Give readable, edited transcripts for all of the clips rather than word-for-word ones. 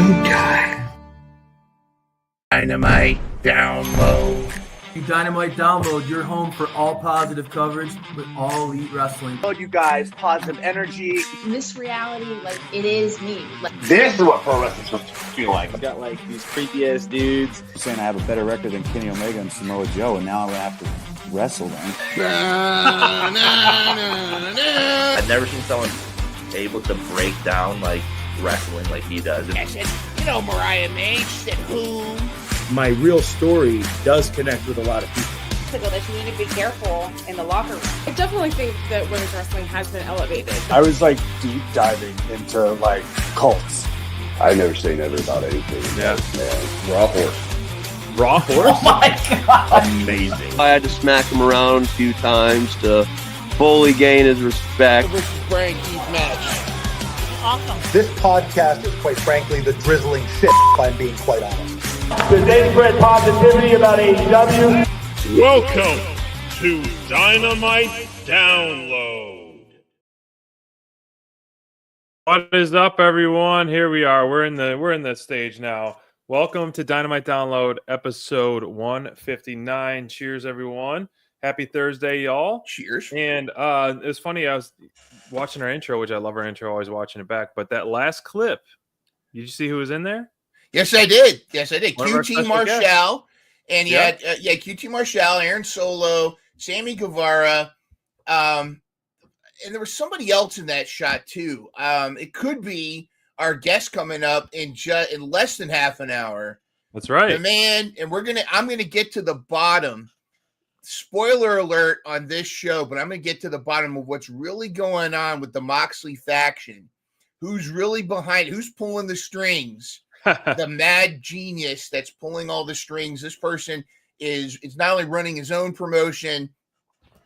Game time. Dynamite download. Dynamite download, your home for all positive coverage with all elite wrestling. You guys, positive energy. This reality, like, it is me. This is what pro wrestling's supposed to feel like. I got like these creepy ass dudes saying I have a better record than Kenny Omega and Samoa Joe, and now I'm gonna have to wrestle them. I've never seen someone able to break down like wrestling like he does. I said, Mariah May said who? My real story does connect with a lot of people. That you need to be careful in the locker room. I definitely think that women's wrestling has been elevated. I was like deep diving into like cults. I never say never about anything. Yeah. Man. Raw horse. Raw horse? Oh my God. Amazing. I had to smack him around a few times to fully gain his respect. Versus Brian Keith match. Awesome. This podcast is, quite frankly, the drizzling shit, if I'm being quite honest. Because they spread positivity about AEW. Welcome to Dynamite Download. What is up, everyone? Here we are. We're in the stage now. Welcome to Dynamite Download, episode 159. Cheers, everyone. Happy Thursday, y'all. Cheers. And it was funny. I was watching our intro, which I love our intro, always watching it back. But that last clip, did you see who was in there? Yes, I did. QT Marshall. Guests. And you had QT Marshall, Aaron Solo, Sammy Guevara. And there was somebody else in that shot, too. It could be our guest coming up in less than half an hour. That's right. The man, and I'm going to get to the bottom. Spoiler alert on this show, but I'm going to get to the bottom of what's really going on with the Moxley faction. Who's really behind, who's pulling the strings? The mad genius that's pulling all the strings. This person is not only running his own promotion,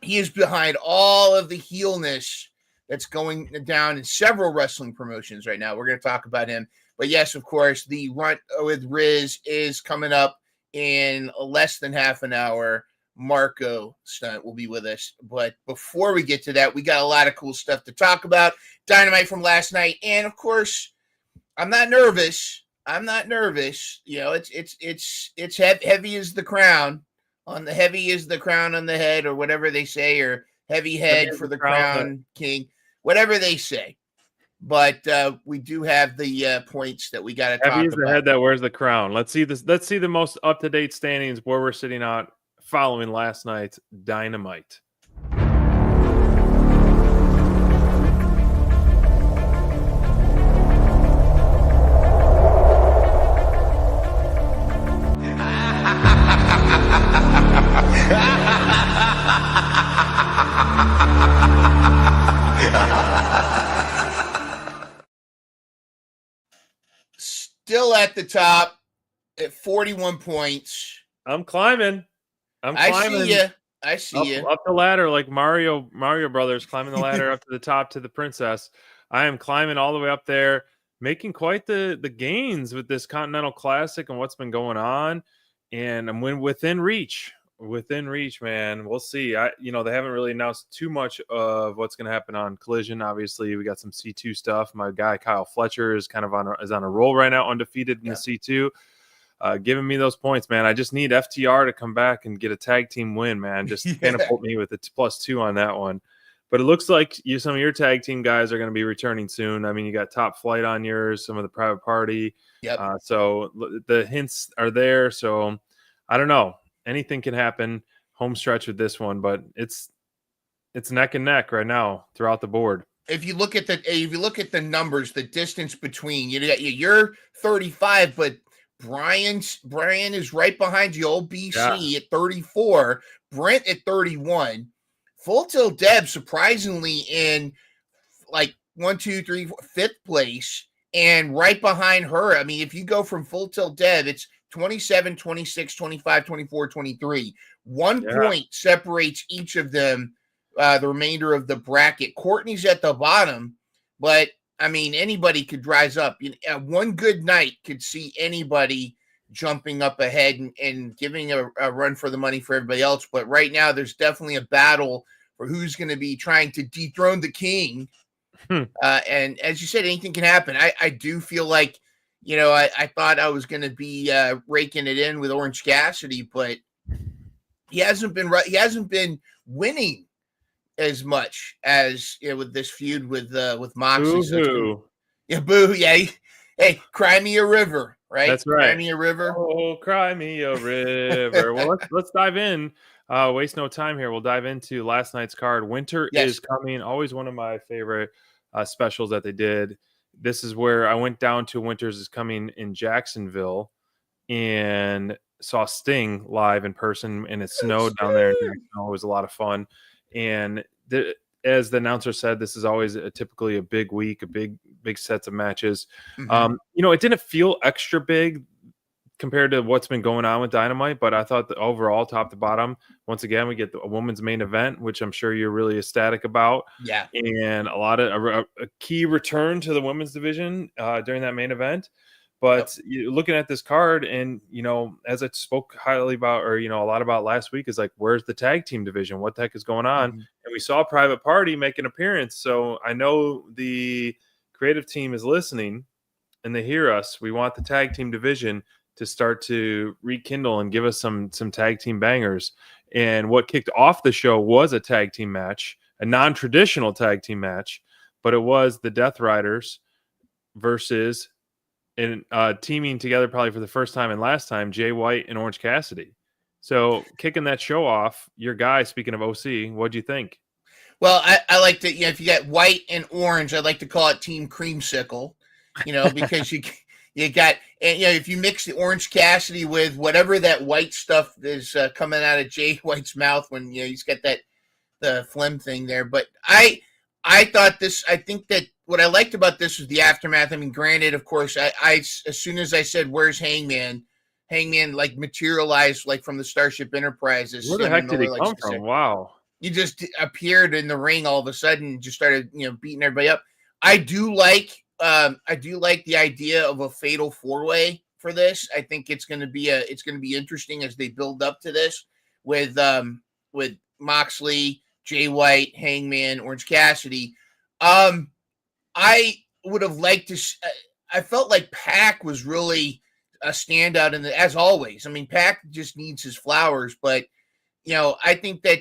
he is behind all of the heelness that's going down in several wrestling promotions right now. We're going to talk about him. But yes, of course, the Run with Riz is coming up in less than half an hour. Marco Stunt will be with us. But before we get to that, we got a lot of cool stuff to talk about. Dynamite from last night. And of course, I'm not nervous. It's heavy as the crown on the heavy is the crown on the head, or whatever they say, or heavy head for the crown king, whatever they say. But we do have the points that we got to talk about. Heavy is the head that wears the crown. Let's see this. Let's see the most up-to-date standings where we're sitting out following last night's Dynamite. Still at the top at 41 points. I'm climbing. I see you. Up the ladder like Mario Brothers climbing the ladder up to the top to the princess. I am climbing all the way up there, making quite the gains with this Continental Classic and what's been going on. And I'm within reach. Within reach, man. We'll see. They haven't really announced too much of what's going to happen on Collision. Obviously, we got some C2 stuff. My guy Kyle Fletcher is kind of on a roll right now, undefeated in the C2. Giving me those points, man. I just need FTR to come back and get a tag team win, man. Just kind of put me with a +2 on that one. But it looks like some of your tag team guys are going to be returning soon. I mean, you got Top Flight on yours, some of the Private Party. Yep. So the hints are there. So I don't know. Anything can happen. Home stretch with this one, but it's neck and neck right now throughout the board. If you look at the numbers, the distance between you're 35, but Brian is right behind you. Old BC at 34, Brent at 31, Full Tilt Deb surprisingly in like 1, 2, 3, 4, 5th place, and right behind her. I mean, if you go from Full Tilt Deb, it's 27, 26, 25, 24, 23. 1 point separates each of them, the remainder of the bracket. Courtney's at the bottom, but I mean, anybody could rise up. One good night could see anybody jumping up ahead and giving a run for the money for everybody else. But right now, there's definitely a battle for who's going to be trying to dethrone the king. And as you said, anything can happen. I do feel like I thought I was going to be raking it in with Orange Cassidy, but he hasn't been winning as much as with this feud with Moxley. So boo, yeah. Hey, cry me a river, right? That's right. Cry me a river. Oh, cry me a river. Well, let's dive in. Waste no time here. We'll dive into last night's card. Winter is coming. Always one of my favorite specials that they did. This is where I went down to Winters is Coming in Jacksonville and saw Sting live in person, and it snowed down there. It was a lot of fun. And as the announcer said, this is always typically a big week, a big sets of matches. It didn't feel extra big compared to what's been going on with Dynamite, but I thought that overall, top to bottom, once again, we get a women's main event, which I'm sure you're really ecstatic about. Yeah. And a lot of a key return to the women's division during that main event. But looking at this card, and as I spoke highly about, or a lot about last week, is like, where's the tag team division? What the heck is going on? And we saw Private Party make an appearance, so I know the creative team is listening, and they hear us. We want the tag team division to start to rekindle and give us some tag team bangers. And what kicked off the show was a tag team match, a non-traditional tag team match, but it was the Death Riders versus. And teaming together probably for the first time and last time, Jay White and Orange Cassidy. So kicking that show off, your guy, speaking of OC, what'd you think? Well, I like to, if you got white and orange, I'd like to call it Team Creamsicle, because you got, and if you mix the Orange Cassidy with whatever that white stuff is coming out of Jay White's mouth when, he's got the phlegm thing there. But I think that what I liked about this was the aftermath. I mean, granted, of course, I as soon as I said, "Where's Hangman?" Hangman materialized from the Starship Enterprises. Where the heck did he come from? Wow. He just appeared in the ring all of a sudden, just started, beating everybody up. I do like the idea of a fatal 4-way for this. I think it's going to be interesting as they build up to this with Moxley, Jay White, Hangman, Orange Cassidy. I would have liked to. I felt like Pac was really a standout as always. I mean, Pac just needs his flowers, but I think that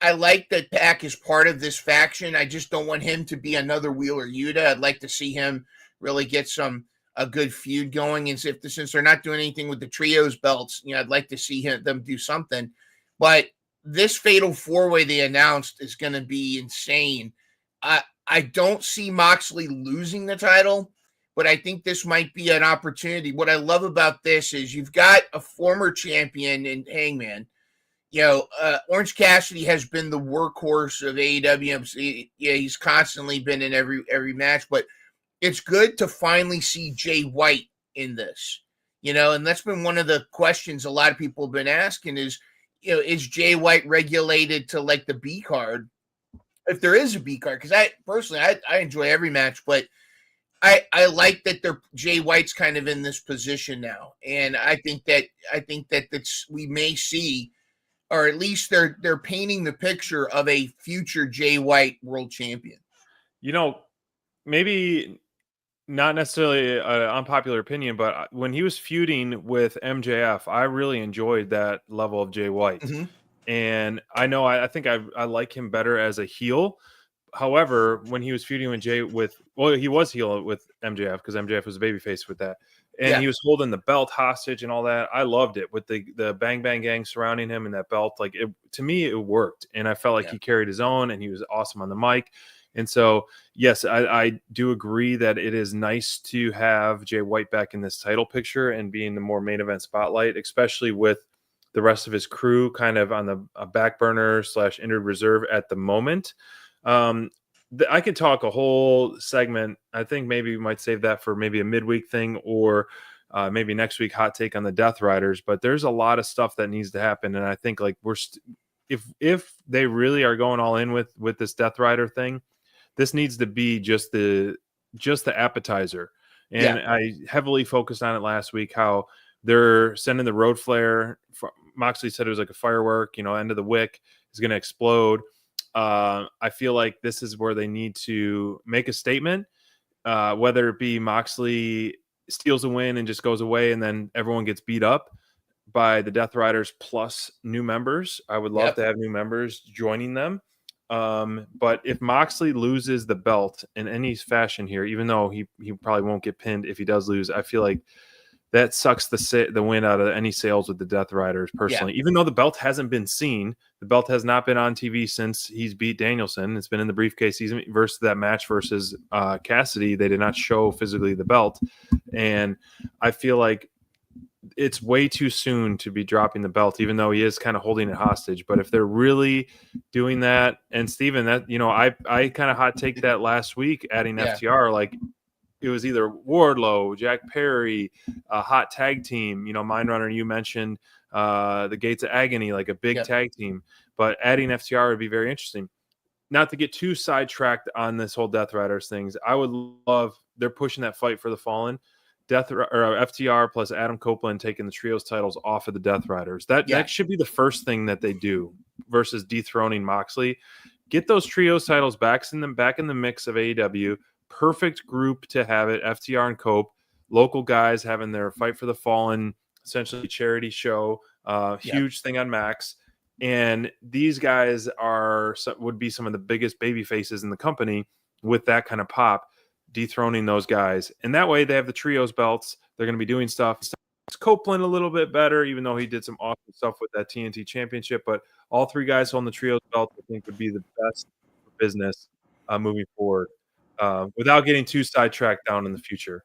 I like that Pac is part of this faction. I just don't want him to be another Wheeler Yuta. I'd like to see him really get a good feud going. And since they're not doing anything with the trios belts, I'd like to see them do something. But this fatal 4-way they announced is going to be insane. I don't see Moxley losing the title, but I think this might be an opportunity. What I love about this is you've got a former champion in Hangman. Orange Cassidy has been the workhorse of AEW. He's constantly been in every match, but it's good to finally see Jay White in this. And that's been one of the questions a lot of people have been asking is Jay White regulated to the B card? If there is a B card, because I personally enjoy every match, but I like that Jay White's kind of in this position now, and I think that we may see, or at least they're painting the picture of a future Jay White world champion. Maybe not necessarily an unpopular opinion, but when he was feuding with MJF, I really enjoyed that level of Jay White. Mm-hmm. And I know I think I like him better as a heel. However, when he was feuding with he was heel with MJF because MJF was a babyface with that. And he was holding the belt hostage and all that. I loved it with the Bang Bang Gang surrounding him and that belt. To me, it worked. And I felt like he carried his own and he was awesome on the mic. And so, yes, I do agree that it is nice to have Jay White back in this title picture and being the more main event spotlight, especially with the rest of his crew kind of on the back burner / injured reserve at the moment. I could talk a whole segment. I think maybe we might save that for maybe a midweek thing or maybe next week hot take on the Death Riders. But there's a lot of stuff that needs to happen, and I think if they really are going all in with this Death Rider thing, this needs to be just the appetizer. And I heavily focused on it last week how they're sending the road flare. Moxley said it was like a firework, end of the wick is going to explode. I feel like this is where they need to make a statement, whether it be Moxley steals a win and just goes away, and then everyone gets beat up by the Death Riders plus new members. I would love to have new members joining them. But if Moxley loses the belt in any fashion here, even though he probably won't get pinned if he does lose, I feel like that sucks the wind out of any sales with the Death Riders personally. Even though the belt hasn't been seen, the belt has not been on TV since he's beat Danielson. It's been in the briefcase. He's versus that match versus Cassidy. They did not show physically the belt, and I feel like it's way too soon to be dropping the belt, even though he is kind of holding it hostage. But if they're really doing that, and Steven, that, you know, I kind of hot take that last week, adding FTR, like it was either Wardlow, Jack Perry, a hot tag team, you know, Mindrunner, you mentioned the Gates of Agony, like a big tag team, but adding FTR would be very interesting. Not to get too sidetracked on this whole Death Riders things, I would love, they're pushing that Fight for the Fallen. FTR plus Adam Copeland taking the trios titles off of the Death Riders. That should be the first thing that they do versus dethroning Moxley. Get those trios titles back in the mix of AEW. Perfect group to have it. FTR and Cope, local guys having their Fight for the Fallen, essentially charity show. Huge thing on Max. And these guys would be some of the biggest baby faces in the company with that kind of pop, dethroning those guys. And that way they have the trios belts. They're going to be doing stuff. It's Copeland a little bit better, even though he did some awesome stuff with that TNT championship. But all three guys on the trios belt, I think, would be the best for business moving forward, without getting too sidetracked down in the future.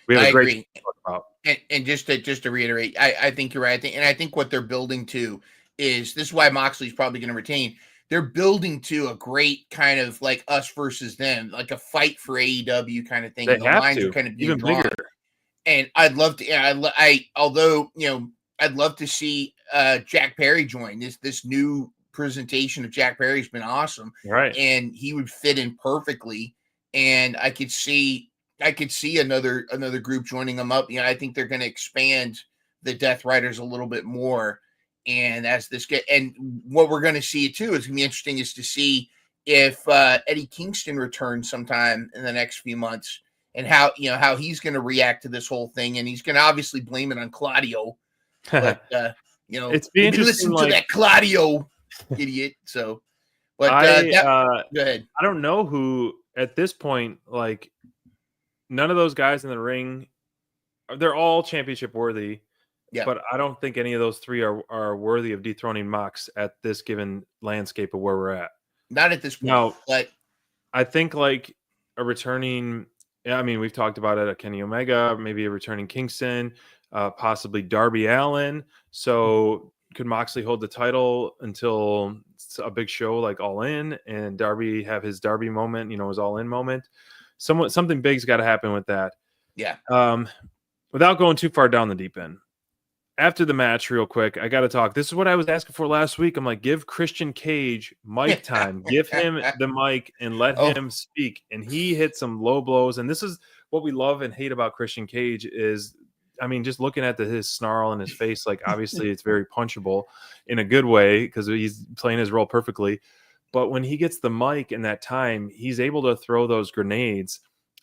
We have a great thing to talk about. And just to reiterate, I think you're right. I think what they're building to is, this is why Moxley's probably going to retain. They're building to a great kind of like us versus them, like a fight for AEW kind of thing. They the have lines to. are kind of being Even drawn. bigger. And I'd love to. Although I'd love to see Jack Perry join. This new presentation of Jack Perry's been awesome, right? And he would fit in perfectly. And I could see another group joining them up. I think they're going to expand the Death Riders a little bit more. And as this and what we're going to see too is going to be interesting is to see if Eddie Kingston returns sometime in the next few months, and how he's going to react to this whole thing. And he's going to obviously blame it on Claudio. But it's be interesting. Listen to that Claudio idiot. So, but go ahead. I don't know who at this point. Like, none of those guys in the ring, they're all championship worthy. Yeah. But I don't think any of those three are worthy of dethroning Mox at this given landscape of where we're at. Not at this point. No, but I think like a returning. I mean, we've talked about it, a Kenny Omega, maybe a returning Kingston, possibly Darby Allin. So could Moxley hold the title until a big show like All In, and Darby have his Darby moment, his All In moment? Something big's got to happen with that. Yeah. Without going too far down the deep end. After the match, real quick, I got to talk. This is what I was asking for last week. I'm like, give Christian Cage mic time. Give him the mic and let him speak. And he hit some low blows. And this is what we love and hate about Christian Cage is, I mean, just looking at his snarl in his face, like obviously it's very punchable in a good way because he's playing his role perfectly. But when he gets the mic in that time, he's able to throw those grenades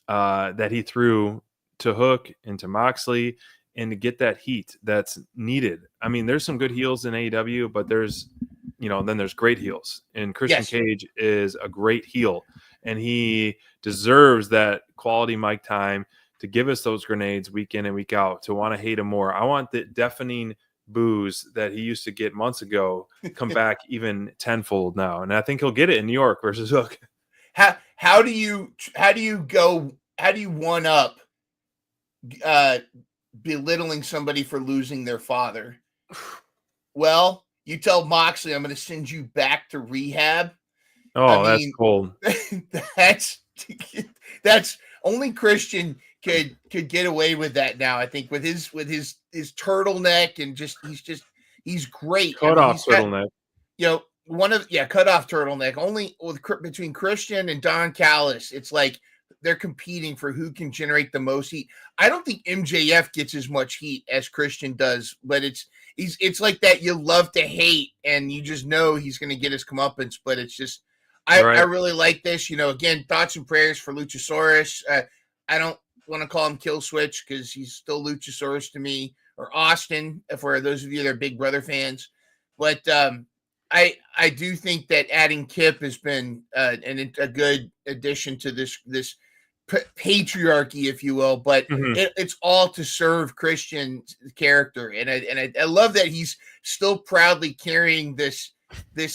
that he threw to Hook and to Moxley, and to get that heat that's needed. I mean, there's some good heels in AEW, but there's, then there's great heels. And Christian Cage is a great heel, and he deserves that quality mic time to give us those grenades week in and week out, to want to hate him more. I want the deafening boos that he used to get months ago come back even tenfold now. And I think he'll get it in New York versus Hook. How do you one up belittling somebody for losing their father? Well, you tell Moxley, I'm going to send you back to rehab. Oh, that's cold. That's only Christian could get away with that now. I think with his turtleneck and he's great. Cut off turtleneck. Cut off turtleneck. Only between Christian and Don Callis, it's like they're competing for who can generate the most heat. I don't think MJF gets as much heat as Christian does, but it's like that you love to hate, and you just know he's going to get his comeuppance. But it's just, I really like this. Again, thoughts and prayers for Luchasaurus. want to call him Kill Switch because he's still Luchasaurus to me, or Austin, for those of you that are Big Brother fans. But I do think that adding Kip has been a good addition to this patriarchy, if you will. But it's all to serve Christian's character, and I love that he's still proudly carrying this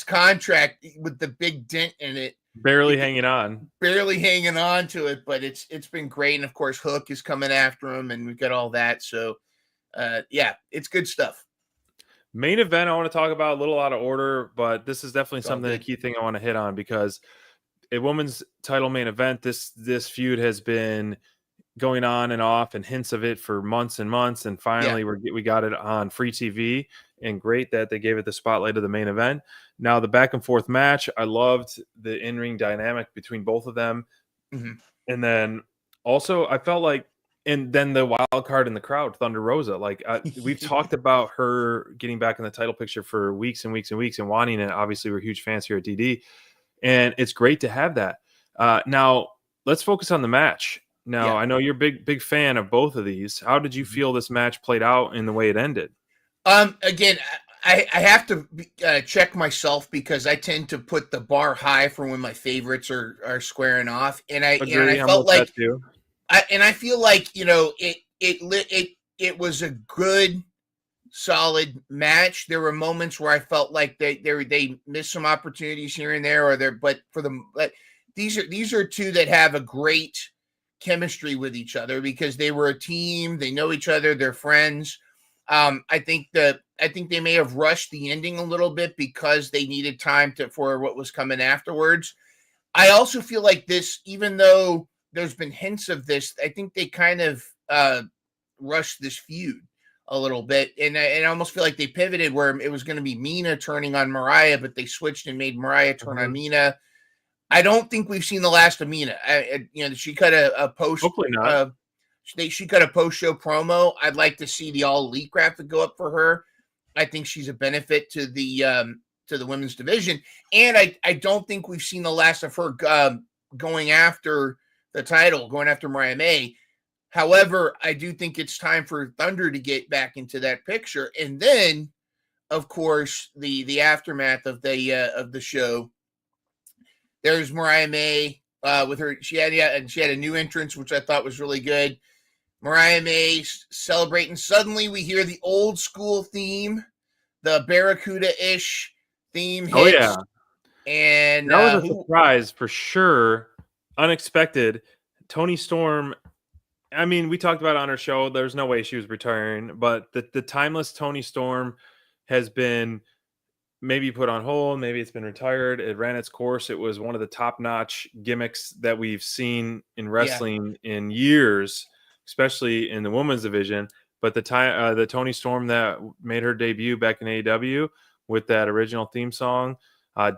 contract with the big dent in it, barely hanging on to it. But it's been great, and of course Hook is coming after him, and we've got all that. So yeah, it's good stuff. Main event I want to talk about a little out of order, but this is definitely something, a key thing I want to hit on, because a women's title main event, this feud has been going on and off and hints of it for months and months, and finally we got it on free TV, and great that they gave it the spotlight of the main event. Now the back and forth match, I loved the in-ring dynamic between both of them. And then also I felt like, and then the wild card in the crowd, Thunder Rosa. Like we've talked about her getting back in the title picture for weeks and weeks and weeks and wanting it. Obviously, we're huge fans here at DD, and it's great to have that. Now let's focus on the match. Now I know you're big fan of both of these. How did you feel this match played out in the way it ended? Again, I have to check myself because I tend to put the bar high for when my favorites are squaring off, and I felt like that too. I feel like, it was a good, solid match. There were moments where I felt like they missed some opportunities here and there, but these are two that have a great chemistry with each other because they were a team. They know each other. They're friends. I think they may have rushed the ending a little bit because they needed time for what was coming afterwards. I also feel like this, even though there's been hints of this, I think they kind of rushed this feud a little bit. And I almost feel like they pivoted where it was going to be Mina turning on Mariah, but they switched and made Mariah turn on Mina. I don't think we've seen the last of Mina. She cut a post. Hopefully not. She cut a post-show promo. I'd like to see the All Elite graphic go up for her. I think she's a benefit to the women's division. And I don't think we've seen the last of her going after the title, going after Mariah May. However, I do think it's time for Thunder to get back into that picture. And then, of course, the aftermath of the show. There's Mariah May with her. She had a new entrance, which I thought was really good. Mariah May celebrating. Suddenly, we hear the old school theme, the Barracuda-ish theme hits. Oh yeah, and that was a surprise for sure. Unexpected. Toni Storm, I mean, we talked about it on her show. There's no way she was retiring, but the timeless Toni Storm has been maybe put on hold. Maybe it's been retired. It ran its course. It was one of the top-notch gimmicks that we've seen in wrestling in years, especially in the women's division. But the Toni Storm that made her debut back in AEW with that original theme song,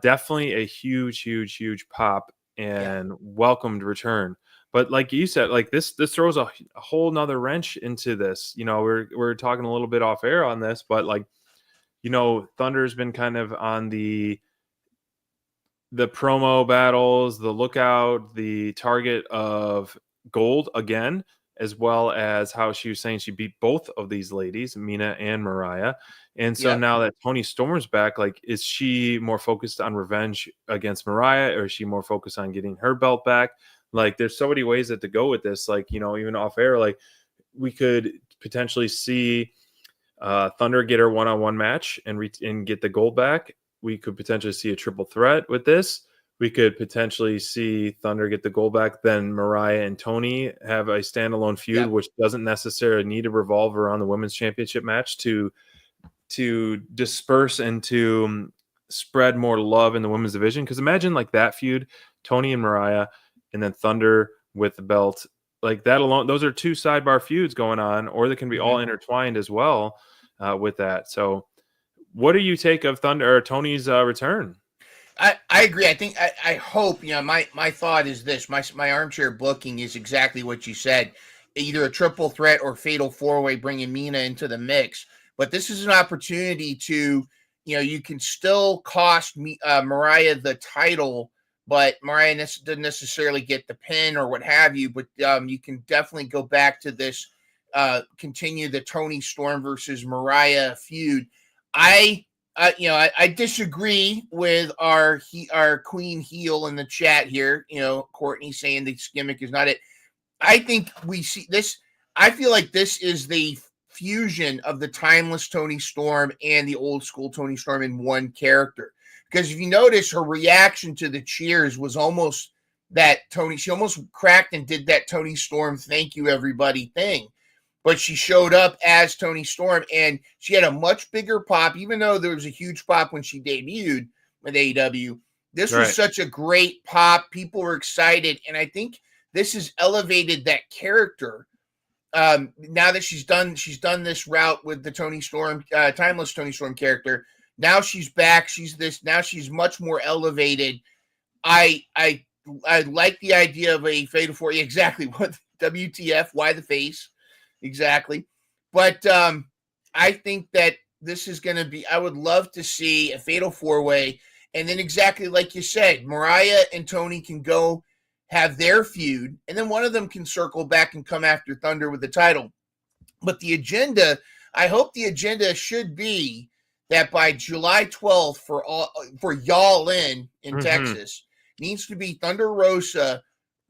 definitely a huge pop and welcomed return. But like you said, like this throws a whole nother wrench into this. We're talking a little bit off air on this, but like, Thunder's been kind of on the promo battles, the lookout, the target of gold again, as well as how she was saying she beat both of these ladies, Mina and Mariah. And so now that Toni Storm's back, like, is she more focused on revenge against Mariah, or is she more focused on getting her belt back? Like, there's so many ways to go with this. Like, even off air, like, we could potentially see Thunder get her one-on-one match and get the gold back. We could potentially see a triple threat with this. We could potentially see Thunder get the gold back. Then Mariah and Toni have a standalone feud, which doesn't necessarily need to revolve around the women's championship match to disperse and to spread more love in the women's division. Because imagine like that feud, Toni and Mariah, and then Thunder with the belt. Like that alone, those are two sidebar feuds going on, or they can be all intertwined as well with that. So what do you take of Thunder or Toni's return? I agree. I think I hope, my thought is this. My armchair booking is exactly what you said. Either a triple threat or fatal four-way, bringing Mina into the mix. But this is an opportunity to, you can still cost Mariah the title but Mariah doesn't necessarily get the pin or what have you. But you can definitely go back to this, continue the Toni Storm versus Mariah feud. I disagree with our queen heel in the chat here. Courtney saying this gimmick is not it. I think we see this. I feel like this is the fusion of the timeless Toni Storm and the old school Toni Storm in one character. Because if you notice, her reaction to the cheers was almost that she almost cracked and did that Toni Storm, thank you everybody thing. But she showed up as Toni Storm, and she had a much bigger pop, even though there was a huge pop when she debuted with AEW. This was such a great pop. People were excited, and I think this has elevated that character. Now that she's done this route with the Toni Storm, timeless Toni Storm character. Now she's back. Now she's much more elevated. I like the idea of a Fatal 4. Exactly. What WTF? Why the face? Exactly. But I think that this is going to be, I would love to see a Fatal 4-way. And then exactly like you said, Mariah and Toni can go have their feud. And then one of them can circle back and come after Thunder with the title. But the agenda, I hope the agenda should be that by July 12th for y'all in Texas, needs to be Thunder Rosa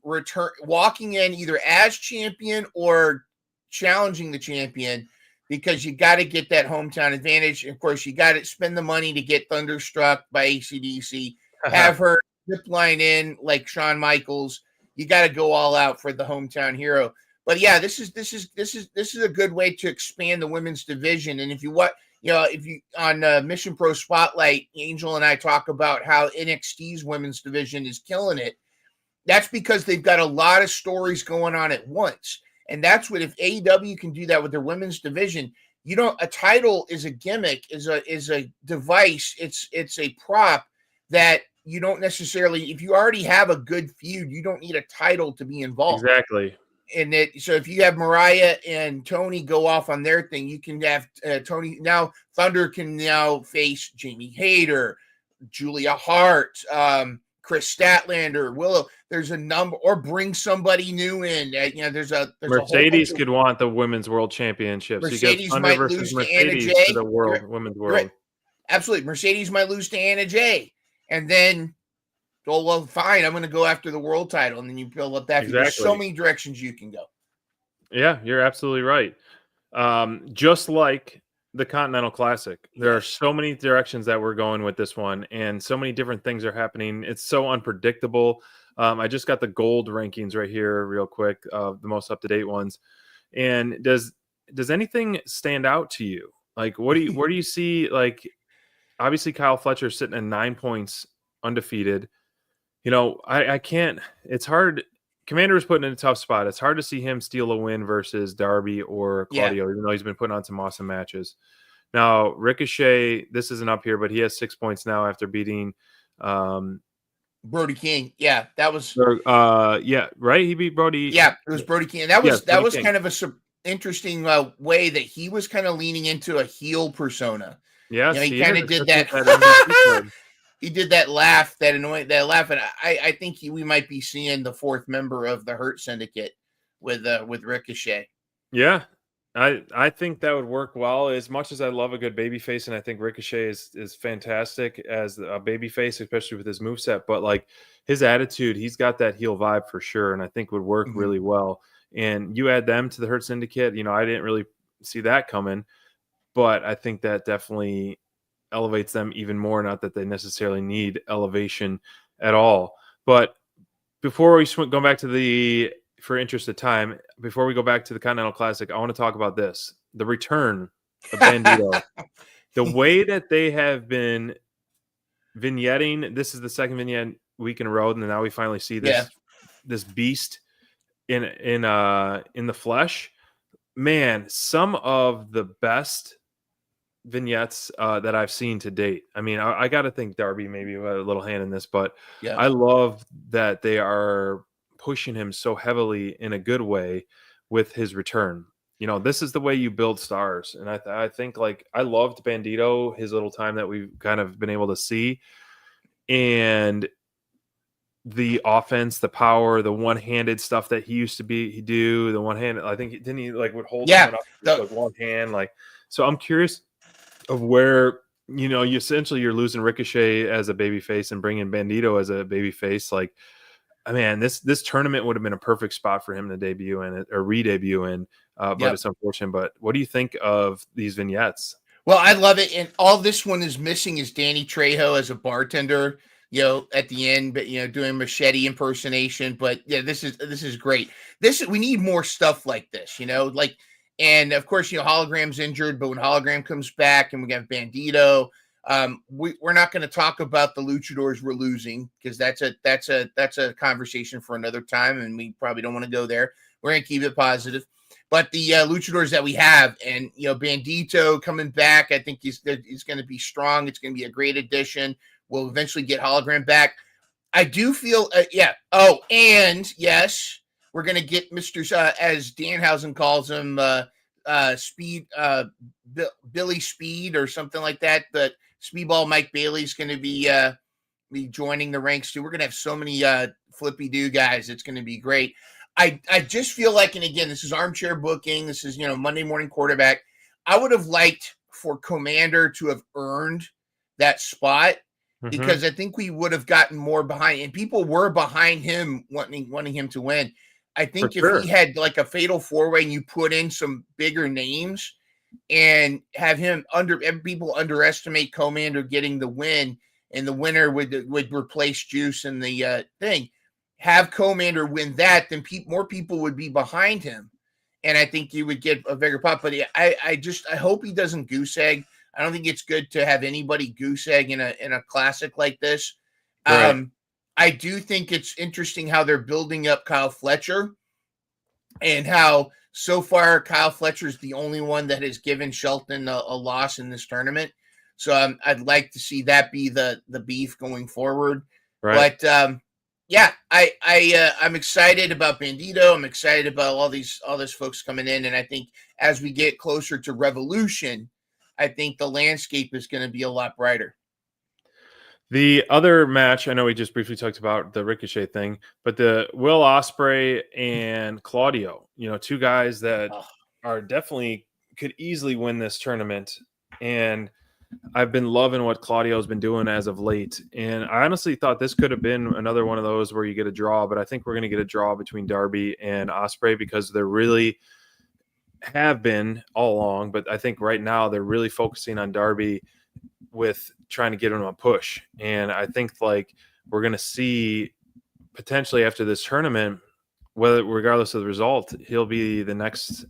walking in either as champion or challenging the champion, because you got to get that hometown advantage. Of course, you got to spend the money to get thunderstruck by AC/DC, have her zip line in like Shawn Michaels. You got to go all out for the hometown hero. But yeah, this is a good way to expand the women's division. And if you on Mission Pro Spotlight, Angel and I talk about how NXT's women's division is killing it. That's because they've got a lot of stories going on at once. And that's what, if AEW can do that with their women's division, a title is a gimmick, is a device. It's a prop that you don't necessarily, if you already have a good feud, you don't need a title to be involved. Exactly. And so if you have Mariah and Toni go off on their thing, you can have Toni. Now Thunder can now face Jamie Hayter, Julia Hart, Chris Statlander, Willow. There's a number, or bring somebody new in. There's Mercedes could want the women's world championship. Mercedes so might lose to Anna Jay. To the women's world. Right. Absolutely. Mercedes might lose to Anna Jay. And then, well, fine, I'm going to go after the world title. And then you build up that. Exactly. There's so many directions you can go. Yeah, you're absolutely right. Just like the Continental Classic, there are so many directions that we're going with this one, and so many different things are happening. It's so unpredictable. I just got the gold rankings right here real quick, the most up-to-date ones. And does anything stand out to you? Like, where do you see, like, obviously Kyle Fletcher sitting at 9 points undefeated. I can't, it's hard. Commander was put in a tough spot. It's hard to see him steal a win versus Darby or Claudio, even though he's been putting on some awesome matches. Now, Ricochet, this isn't up here, but he has 6 points now after beating Brody King. Yeah, that was right. He beat Brody. Yeah, it was Brody King. And that was kind of a interesting way that he was kind of leaning into a heel persona. Yes, he kind of did that. He did that laugh, that laugh, and I think we might be seeing the fourth member of the Hurt Syndicate with Ricochet. Yeah, I think that would work well. As much as I love a good babyface, and I think Ricochet is fantastic as a babyface, especially with his moveset, but like his attitude, he's got that heel vibe for sure, and I think would work really well. And you add them to the Hurt Syndicate, I didn't really see that coming, but I think that definitely elevates them even more. Not that they necessarily need elevation at all. But before we go back to for interest of time, before we go back to the Continental Classic, I want to talk about this: the return of Bandito. The way that they have been vignetting. This is the second vignette week in a row, and now we finally see this beast in the flesh. Man, some of the best vignettes that I've seen to date. I mean, I got to think Darby maybe had a little hand in this, but I love that they are pushing him so heavily in a good way with his return. This is the way you build stars. And I think, like, I loved Bandito, his little time that we've kind of been able to see. And the offense, the power, the one-handed stuff that he used to do the one-handed. I think didn't he like would hold someone up with one hand like. So I'm curious of where you essentially you're losing Ricochet as a babyface and bringing Bandito as a babyface. Like, man, this tournament would have been a perfect spot for him to debut in it or re-debut in. But it's unfortunate. But what do you think of these vignettes? Well, I love it, and all this one is missing is Danny Trejo as a bartender. At the end, but doing machete impersonation. But yeah, this is great. We need more stuff like this, and of course, Hologram's injured, but when Hologram comes back and we got Bandito, we're not going to talk about the luchadors we're losing because that's a conversation for another time, and we probably don't want to go there. We're going to keep it positive. But the luchadors that we have, and Bandito coming back, I think he's going to be strong. It's going to be a great addition. We'll eventually get Hologram back. I do feel, Oh, and yes, we're going to get Mr. As Danhausen calls him, Speed, Billy Speed or something like that. But Speedball Mike Bailey's going to be joining the ranks too. We're going to have so many flippy do guys. It's going to be great. I just feel like, and again, this is armchair booking. This is, Monday morning quarterback. I would have liked for Commander to have earned that spot. Because I think we would have gotten more behind, and people were behind him, wanting him to win. I think he had like a fatal 4-way, and you put in some bigger names, and have him people underestimate Commander getting the win, and the winner would replace Juice in the thing. Have Commander win that, then more people would be behind him, and I think you would get a bigger pop. But I hope he doesn't goose egg. I don't think it's good to have anybody goose egg in a classic like this. Right. I do think it's interesting how they're building up Kyle Fletcher and how so far Kyle Fletcher is the only one that has given Shelton a loss in this tournament. So I'd like to see that be the beef going forward. Right. But I'm excited about Bandito. I'm excited about all these folks coming in. And I think as we get closer to Revolution, I think the landscape is going to be a lot brighter. The other match, I know we just briefly talked about the Ricochet thing, but the Will Ospreay and Claudio, two guys that are definitely could easily win this tournament. And I've been loving what Claudio's been doing as of late. And I honestly thought this could have been another one of those where you get a draw, but I think we're going to get a draw between Darby and Ospreay because they're really have been all along, but I think right now they're really focusing on Darby with trying to get him a push. And I think like we're going to see potentially after this tournament, regardless of the result, he'll be the next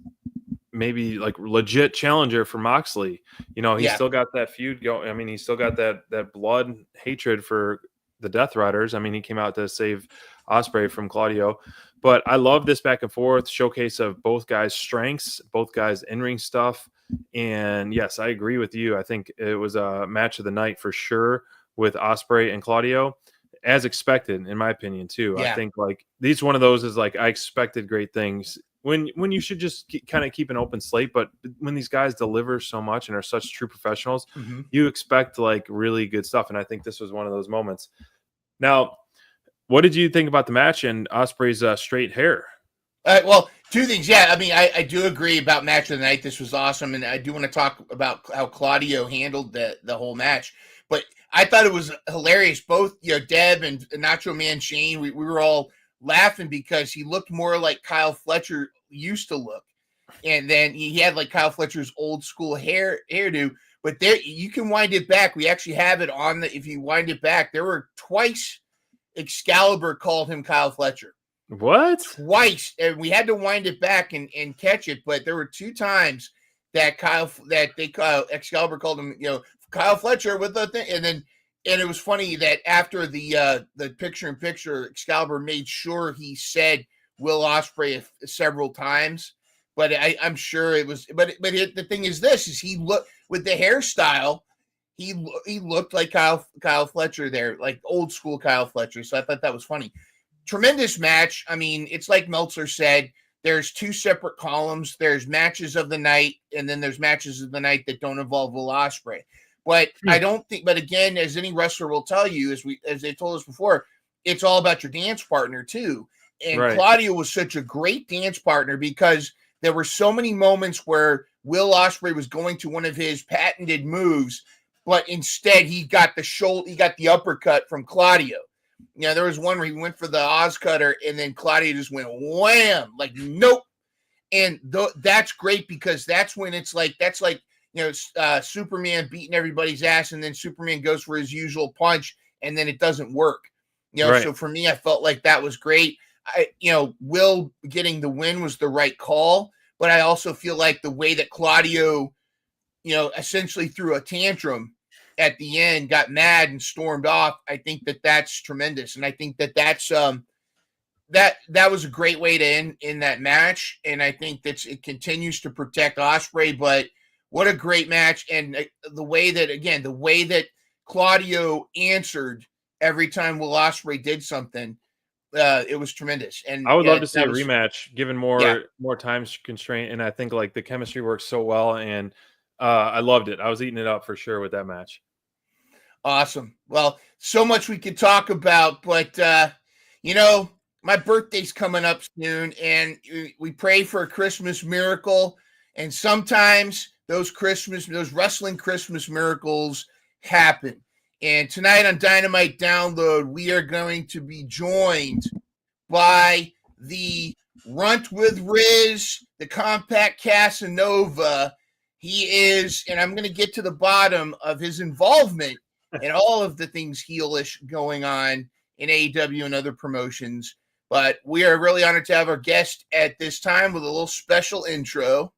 maybe like legit challenger for Moxley. He's still got that feud going. I mean, he's still got that blood hatred for the Death Riders. I mean, he came out to save Ospreay from Claudio. But I love this back and forth showcase of both guys' strengths, both guys' in-ring stuff. And yes, I agree with you. I think it was a match of the night for sure with Ospreay and Claudio, as expected, in my opinion, too. Yeah. I think like each one of those is like I expected great things when you should just kind of keep an open slate. But when these guys deliver so much and are such true professionals, you expect like really good stuff. And I think this was one of those moments. Now, what did you think about the match and Ospreay's straight hair? Well, two things. Yeah, I mean, I do agree about match of the night. This was awesome, and I do want to talk about how Claudio handled the whole match. But I thought it was hilarious. Both Deb and Nacho Man Shane, we were all laughing because he looked more like Kyle Fletcher used to look, and then he had like Kyle Fletcher's old school hairdo. But there, you can wind it back. We actually have it on the. If you wind it back, there were twice. Excalibur called him Kyle Fletcher. What? Twice. And we had to wind it back and catch it, but there were 2 times that Excalibur called him, Kyle Fletcher with the thing. And it was funny that after the picture in picture, Excalibur made sure he said Will Ospreay several times. But I'm sure it was. But the thing is, he looked with the hairstyle. He looked like Kyle Fletcher there, like old school Kyle Fletcher. So I thought that was funny. Tremendous match. I mean, it's like Meltzer said. There's 2 separate columns. There's matches of the night, and then there's matches of the night that don't involve Will Ospreay. But I don't think. But again, as any wrestler will tell you, as they told us before, it's all about your dance partner too. And Right. Claudio was such a great dance partner because there were so many moments where Will Ospreay was going to one of his patented moves, but instead he got the uppercut from Claudio. There was one where he went for the Oz cutter, and then Claudio just went wham, like nope. And that's great because that's when that's like Superman beating everybody's ass, and then Superman goes for his usual punch, and then it doesn't work. Right. So for me, I felt like that was great. Will getting the win was the right call, but I also feel like the way that Claudio, essentially threw a tantrum at the end, got mad and stormed off. I think that that's tremendous, and I think that that's that was a great way to end in that match, and I think that it continues to protect Ospreay. But what a great match, and the way that Claudio answered every time Will Ospreay did something, it was tremendous. And I would love to see a rematch, given more time constraint, and I think like the chemistry works so well, and I loved it. I was eating it up for sure with that match. Awesome. Well, so much we could talk about, but my birthday's coming up soon, and we pray for a Christmas miracle. And sometimes those wrestling Christmas miracles happen. And tonight on Dynamite Download, we are going to be joined by the Runt with Riz, the Compact Casanova. He is, and I'm going to get to the bottom of his involvement and all of the things heelish going on in AEW and other promotions. But we are really honored to have our guest at this time with a little special intro.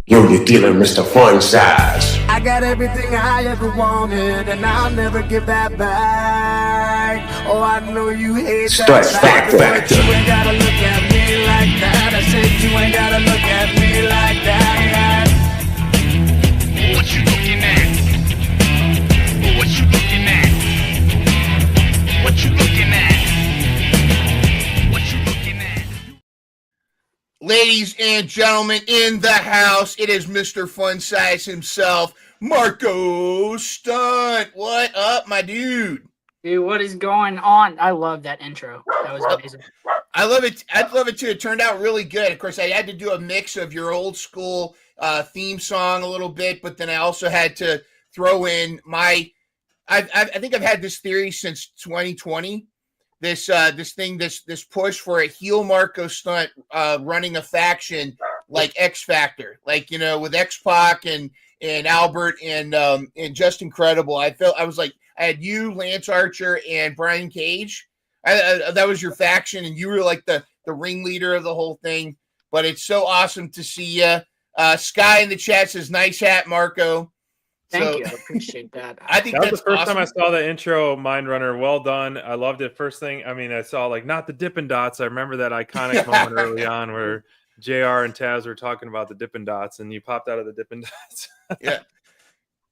Yo, you dealer, Mr. Fun Size. I got everything I ever wanted, and I'll never give that back. Oh, I know you hate Stress that Factor. but you ain't gotta look at me like that. I said you ain't gotta look at me like that. What you looking at? What you looking at? What you looking at? What you looking at? Ladies and gentlemen in the house, it is Mr. Fun Size himself, Marco Stunt. What up, my dude? Dude, what is going on? I love that intro. That was amazing. I love it. I love it too. It turned out really good. Of course, I had to do a mix of your old school theme song a little bit, but then I also had to throw in my. I think I've had this theory since 2020. This push for a heel Marco Stunt running a faction like X Factor, like with X-Pac and Albert and Just Incredible. I was like, I had you, Lance Archer, and Brian Cage. That was your faction, and you were like the ringleader of the whole thing. But it's so awesome to see you. Sky in the chat says, "Nice hat, Marco." Thank you. I appreciate that. I think that was that's the first awesome. time I saw the intro, Mind Runner. Well done. I loved it. First thing, I saw like not the Dippin' Dots. I remember that iconic moment early on where JR and Taz were talking about the Dippin' Dots, and you popped out of the Dippin' Dots. Yeah.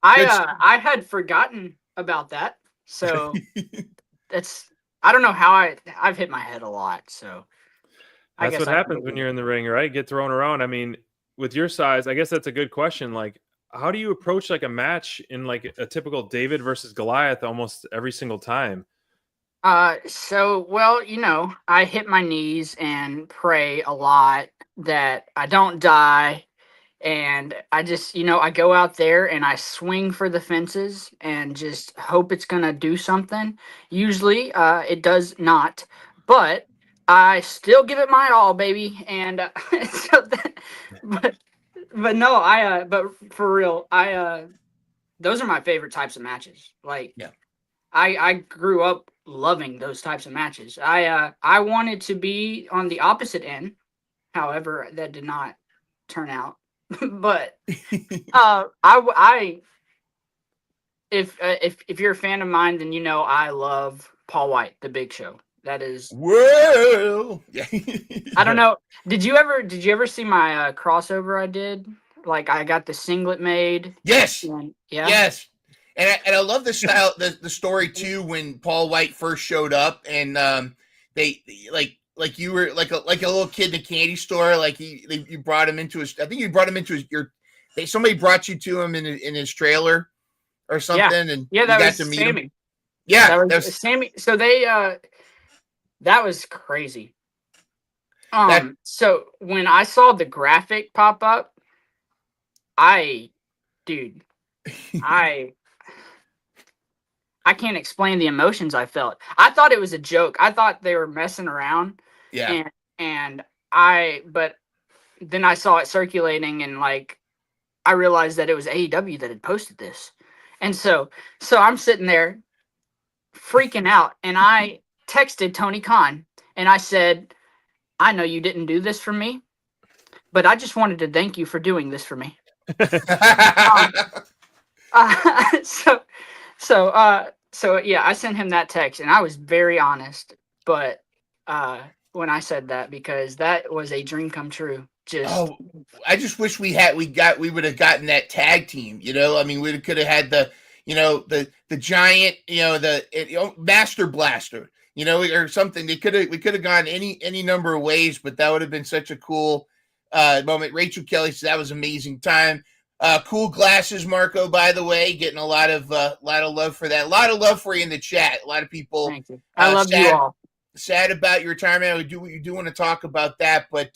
I had forgotten about that. So I don't know how I've hit my head a lot. So I That's guess what happens when you're in the ring, right? Get thrown around. I mean, with your size, I guess that's a good question. Like, how do you approach like a match in like a typical David versus Goliath almost every single time? I hit my knees and pray a lot that I don't die. And I just, I go out there and I swing for the fences and just hope it's going to do something. Usually it does not, but I still give it my all, baby. And but for real, those are my favorite types of matches. Like, yeah. I grew up loving those types of matches. I wanted to be on the opposite end. However, that did not turn out. But if you're a fan of mine, then I love Paul White, the Big Show. That is well. I don't know. Did you ever see my crossover I did? Like I got the singlet made. Yes. And, yeah. Yes. And I love the style, the story too. When Paul White first showed up, and they like you were like a little kid in a candy store. Like you brought him into his. I think you brought him into somebody brought you to him in his trailer or something, and that you got was to meet Sammy. him. Yeah, that was Sammy. So that was crazy. So when I saw the graphic pop up, I can't explain the emotions I felt. I thought it was a joke. I thought they were messing around. Yeah. But then I saw it circulating, and like I realized that it was AEW that had posted this. And so I'm sitting there freaking out, and I texted Tony Khan and I said, I know you didn't do this for me, but I just wanted to thank you for doing this for me. So yeah, I sent him that text, and I was very honest. But when I said that, because that was a dream come true. I just wish we would have gotten that tag team. I mean, we could have had the giant, Master Blaster, or something. We could have gone any number of ways, but that would have been such a cool moment. Rachel Kelly said that was an amazing time. Cool glasses, Marco, by the way, getting a lot of love for that. A lot of love for you in the chat. A lot of people. Thank you. I love you all. Sad about your retirement. You do want to talk about that, but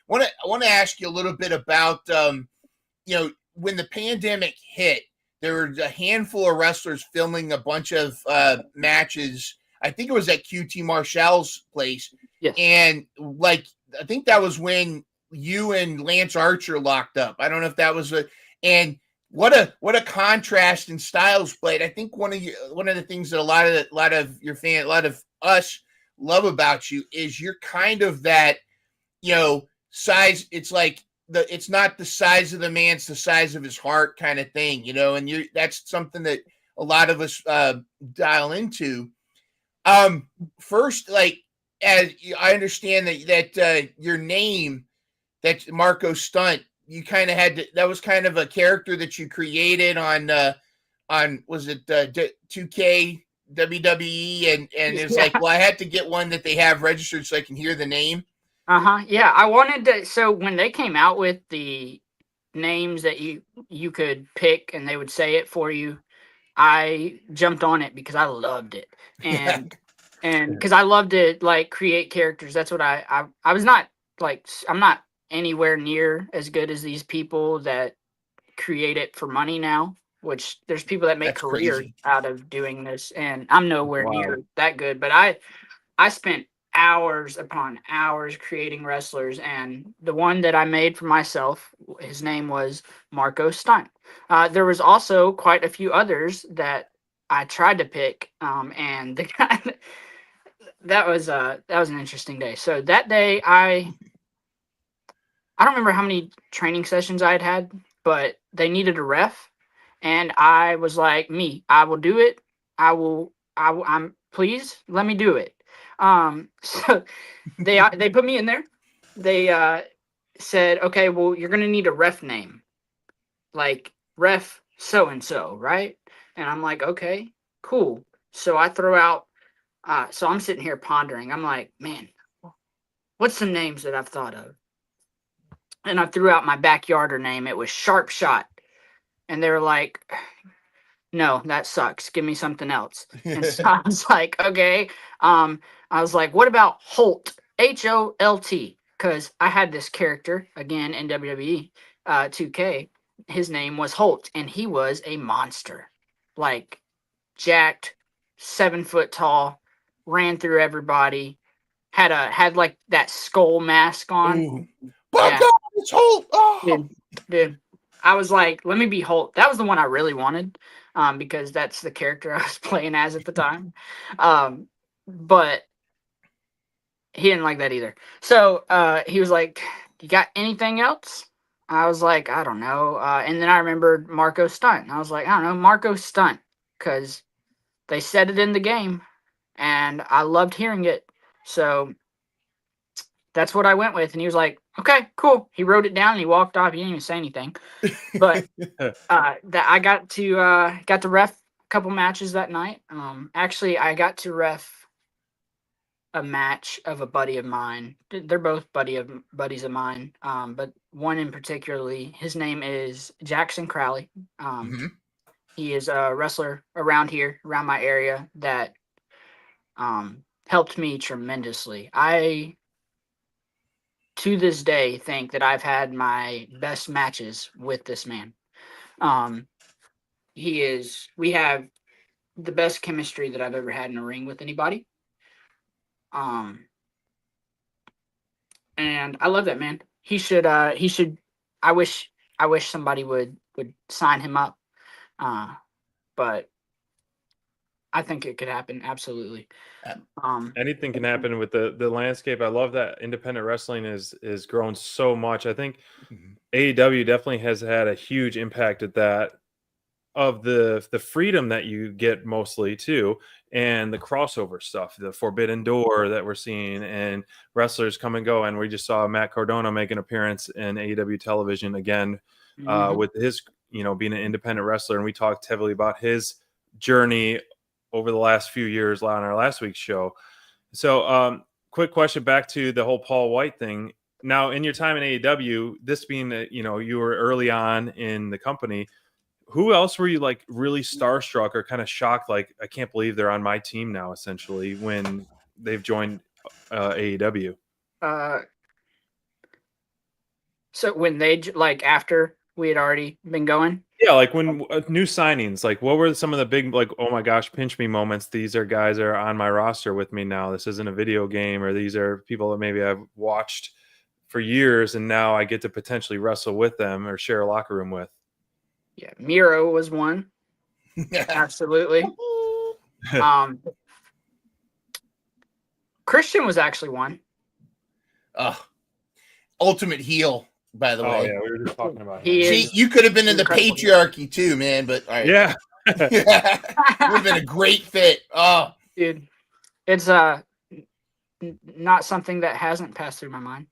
I want to ask you a little bit about when the pandemic hit, there were a handful of wrestlers filming a bunch of matches. I think it was at QT Marshall's place. Yes. And I think that was when you and Lance Archer locked up. I don't know if that was what a contrast in styles played. I think one of the things that a lot of your fans, a lot of us love about you is you're kind of that, size. It's like it's not the size of the man, it's the size of his heart kind of thing, and that's something that a lot of us dial into. First, as I understand that your name, that Marco Stunt, you kind of had to, that was kind of a character that you created on was it 2K WWE, and it's like, well, I had to get one that they have registered so I can hear the name. Yeah, I wanted to. So when they came out with the names that you could pick and they would say it for you, I jumped on it because I loved it, and because I love to create characters. That's what I was not I'm not anywhere near as good as these people that create it for money now. Which there's people that make careers out of doing this, and I'm nowhere near that good. But I spent hours upon hours creating wrestlers, and the one that I made for myself, his name was Marco Stunt. There was also quite a few others that I tried to pick, and the guy that was an interesting day. So that day I don't remember how many training sessions I had, but they needed a ref. And I was like, I will do it. I'm please let me do it. So they put me in there. They said, okay, well, you're going to need a ref name, like ref so-and-so, right? And I'm like, okay, cool. So I throw out, so I'm sitting here pondering. I'm like, man, what's some names that I've thought of? And I threw out my backyarder name. It was Sharp Shot. And they were like, no, that sucks. Give me something else. And so I was like, okay. I was like, what about Holt? Holt. Because I had this character, again, in WWE 2K. His name was Holt, and he was a monster. Like, jacked, 7 foot tall, ran through everybody, had that skull mask on. Ooh. Yeah. God, it's Holt! Oh. Dude. I was like, let me be Holt. That was the one I really wanted, because that's the character I was playing as at the time. But he didn't like that either. So he was like, you got anything else? I was like, I don't know. And then I remembered Marco Stunt. I was like, I don't know, Marco Stunt, because they said it in the game, and I loved hearing it. So that's what I went with. And he was like, okay, cool. He wrote it down and he walked off. He didn't even say anything. But that I got to ref a couple matches that night. Actually, I got to ref a match of a buddy of mine. They're both buddies of mine. But one in particularly, his name is Jackson Crowley. He is a wrestler around here, around my area, that helped me tremendously. I, to this day, think that I've had my best matches with this man. We have the best chemistry that I've ever had in a ring with anybody. And I love that man. He should, I wish somebody would sign him up. But I think it could happen. Absolutely. Anything can happen with the landscape. I love that independent wrestling is grown so much. I think AEW definitely has had a huge impact at that, of the freedom that you get mostly too, and the crossover stuff, the Forbidden Door that we're seeing, and wrestlers come and go. And we just saw Matt Cardona make an appearance in AEW television again, with his, being an independent wrestler. And we talked heavily about his journey over the last few years on our last week's show. So quick question back to the whole Paul White thing. Now, in your time in AEW, this being that, you were early on in the company, who else were you like really starstruck or kind of shocked? Like, I can't believe they're on my team now, essentially, when they've joined AEW. So when they, like, after we had already been going? Yeah, like when new signings, like what were some of the big, like, oh my gosh, pinch me moments? These are guys that are on my roster with me now. This isn't a video game, or these are people that maybe I've watched for years and now I get to potentially wrestle with them or share a locker room with. Yeah, Miro was one. Absolutely. Christian was actually one. Ultimate heel, by the way. Oh yeah, we were just talking about him. See, you could have been in the patriarchy too, man. But all right. Yeah, would have been a great fit. Oh, dude, it's not something that hasn't passed through my mind.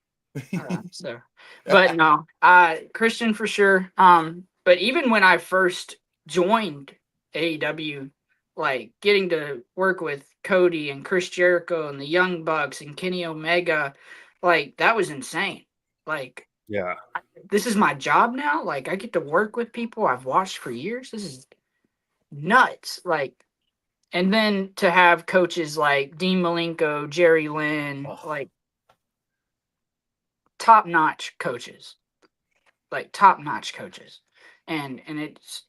But no, Christian for sure. But even when I first joined AEW, like getting to work with Cody and Chris Jericho and the Young Bucks and Kenny Omega, like that was insane. Like, yeah, this is my job now. Like, I get to work with people I've watched for years. This is nuts. Like, and then to have coaches like Dean Malenko, Jerry Lynn, like top-notch coaches. And it's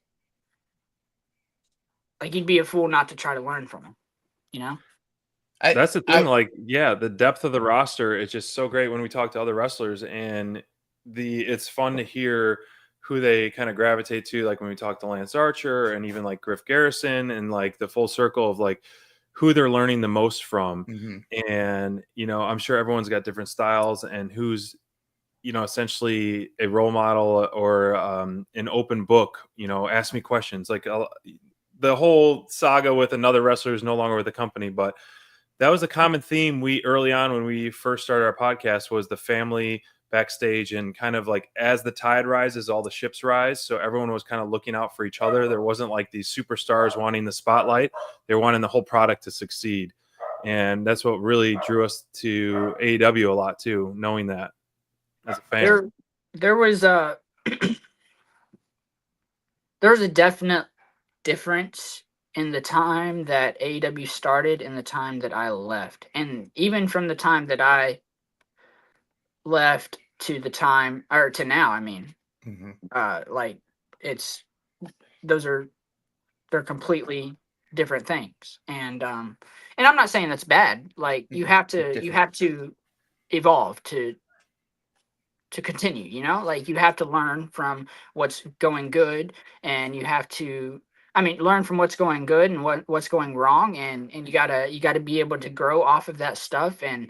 like you'd be a fool not to try to learn from them, That's the thing. The depth of the roster is just so great when we talk to other wrestlers, and it's fun to hear who they kind of gravitate to. Like when we talk to Lance Archer and even like Griff Garrison, and like the full circle of like who they're learning the most from. And, I'm sure everyone's got different styles, and who's, essentially a role model or an open book, ask me questions. Like the whole saga with another wrestler who's no longer with the company. But that was a common theme early on when we first started our podcast, was the family backstage, and kind of like as the tide rises, all the ships rise. So everyone was kind of looking out for each other. There wasn't like these superstars wanting the spotlight. They were wanting the whole product to succeed. And that's what really drew us to AEW a lot too, knowing that as a fan. There was a definite difference in the time that AEW started and the time that I left. And even from the time that I left to the time, or to now, I mean, like they're completely different things. And I'm not saying that's bad. Like you have to evolve to continue, like you have to learn from what's going good, and you have to, learn from what's going good and what's going wrong. And you gotta be able to grow off of that stuff and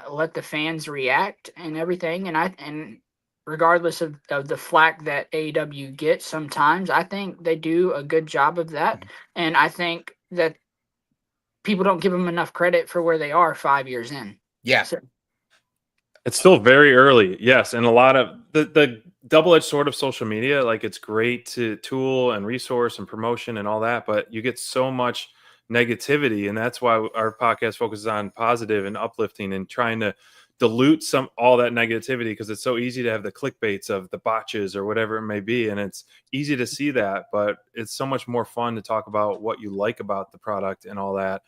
let the fans react and everything. And regardless of the flack that AEW gets sometimes, I think they do a good job of that. And I think that people don't give them enough credit for where they are 5 years in. Yeah. It's still very early, yes, and a lot of the double-edged sword of social media. Like, it's great to tool and resource and promotion and all that, but you get so much negativity, and that's why our podcast focuses on positive and uplifting and trying to dilute all that negativity, because it's so easy to have the clickbaits of the botches or whatever it may be, and it's easy to see that, but it's so much more fun to talk about what you like about the product and all that.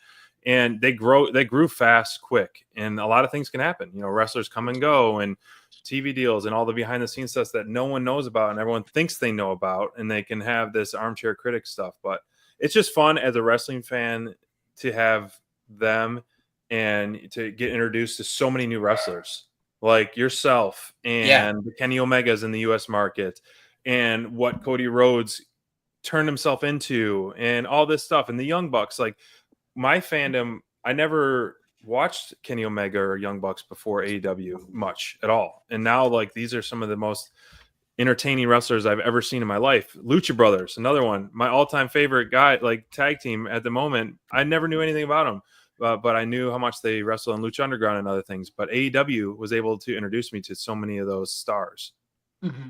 And they grew fast, quick, and a lot of things can happen. Wrestlers come and go, and TV deals and all the behind the scenes stuff that no one knows about and everyone thinks they know about, and they can have this armchair critic stuff. But it's just fun as a wrestling fan to have them and to get introduced to so many new wrestlers like yourself and the Kenny Omegas in the US market, and what Cody Rhodes turned himself into, and all this stuff, and the Young Bucks. Like, my fandom, I never watched Kenny Omega or Young Bucks before AEW much at all. And now, like, these are some of the most entertaining wrestlers I've ever seen in my life. Lucha Brothers, another one, my all-time favorite guy, like, tag team at the moment. I never knew anything about them, but I knew how much they wrestle in Lucha Underground and other things. But AEW was able to introduce me to so many of those stars. Mm-hmm.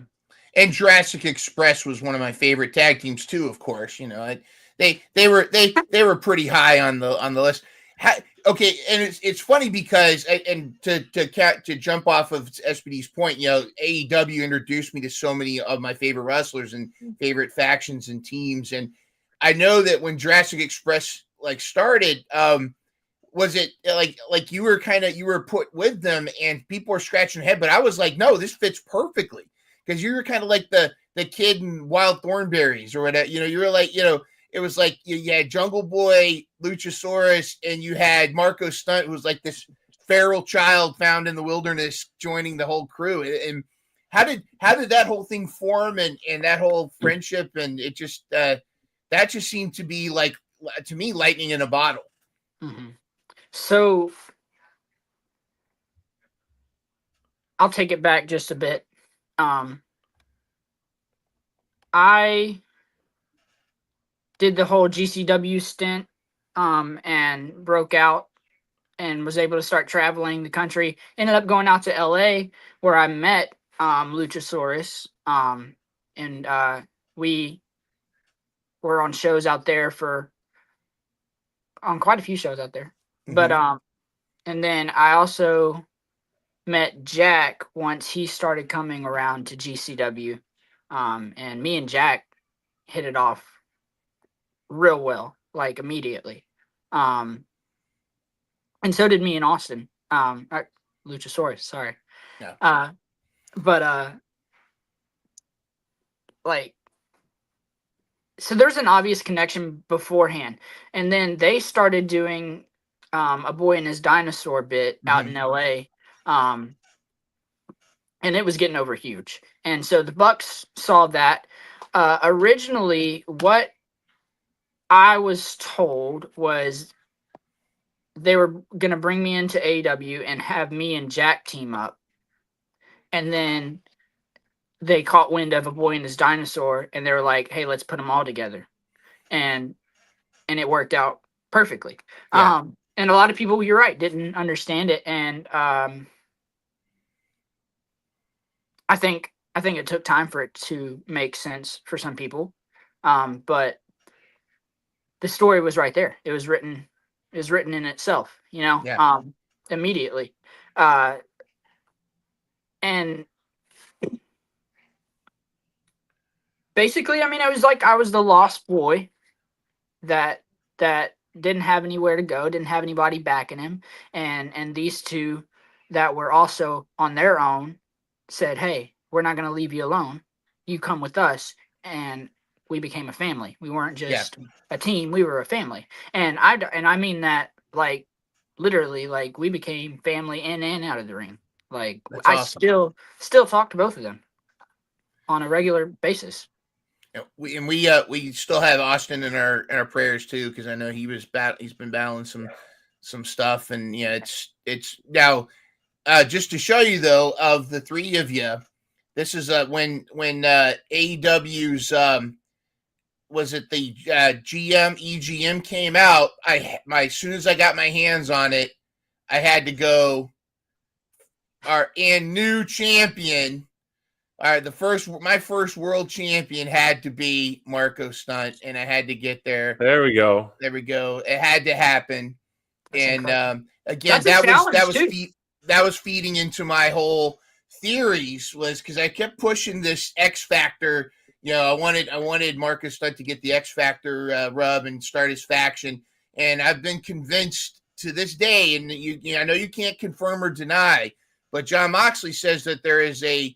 And Jurassic Express was one of my favorite tag teams too, of course. They were pretty high on the list. Okay, and it's funny because, and to jump off of SPD's point, AEW introduced me to so many of my favorite wrestlers and favorite factions and teams, and I know that when Jurassic Express started, was it like you were put with them and people were scratching their head, but I was like, no, this fits perfectly, because you were kind of like the kid in Wild Thornberries or whatever. You were like, it was like you had Jungle Boy, Luchasaurus, and you had Marco Stunt, who was like this feral child found in the wilderness, joining the whole crew. And how did that whole thing form, and that whole friendship? And it just that just seemed to be, like, to me, lightning in a bottle. Mm-hmm. So I'll take it back just a bit. I did the whole GCW stint, and broke out and was able to start traveling the country. Ended up going out to LA, where I met Luchasaurus, and we were on shows out there on quite a few shows out there. Mm-hmm. But and then I also met Jack once he started coming around to GCW, and me and Jack hit it off real well, like, immediately. And so did me and Austin, Luchasaurus, sorry. Yeah. Like, so there's an obvious connection beforehand, and then they started doing a Boy and His Dinosaur bit out in LA, and it was getting over huge, and so the Bucks saw that. Originally, what I was told was they were going to bring me into AEW and have me and Jack team up. And then they caught wind of A Boy and His Dinosaur, and they were like, hey, let's put them all together. And it worked out perfectly. Yeah. And a lot of people, you're right, didn't understand it. And I think it took time for it to make sense for some people. But the story was right there. It was written in itself, immediately. And basically, I mean, I was the lost boy that didn't have anywhere to go, didn't have anybody backing him. And these two that were also on their own said, hey, we're not going to leave you alone. You come with us. And we became a family. We weren't just a team. We were a family. And I mean that, like, literally, like, we became family in and out of the ring. Like, that's awesome. still talk to both of them on a regular basis. We still have Austin in our prayers too, because I know he's been battling some stuff, and it's now just to show you, though, of the three of you, this is when AEW's was it the EGM came out. As soon as I got my hands on it, I had to go our and new champion. All right, my first world champion had to be Marco Stunt, and I had to get there. There we go. There we go. It had to happen. That's and incredible. again, that was feeding into my whole theories, was because I kept pushing this X Factor. You know, I wanted Marcus Stunt to get the X Factor rub and start his faction, and I've been convinced to this day. And I know you can't confirm or deny, but John Moxley says that there is a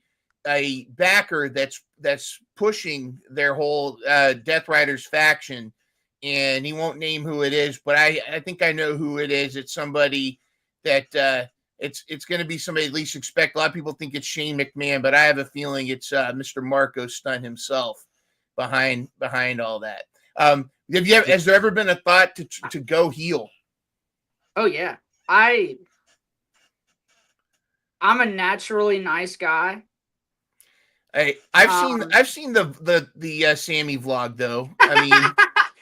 backer that's pushing their whole Death Riders faction, and he won't name who it is, but I think I know who it is. It's somebody that it's going to be somebody at least expect. A lot of people think it's Shane McMahon, but I have a feeling it's Mr. Marco Stunt himself behind all that. Has there ever been a thought to go heel? Oh yeah, I'm a naturally nice guy. I've seen the Sammy vlog though. I mean,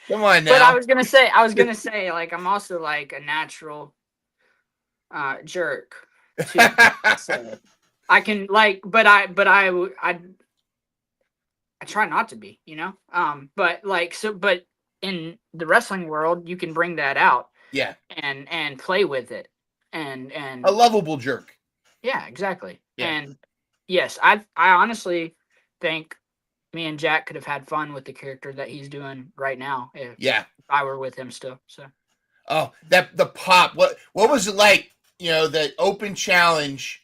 come on now. But I was gonna say, like, I'm also like a natural jerk. Too. So I can but I try not to be, you know. But in the wrestling world, you can bring that out. Yeah. And play with it, and a lovable jerk. Yeah, exactly. Yeah. And yes, I honestly think me and Jack could have had fun with the character that he's doing right now. If I were with him still. So. Oh, the pop. What was it like? You know, the open challenge,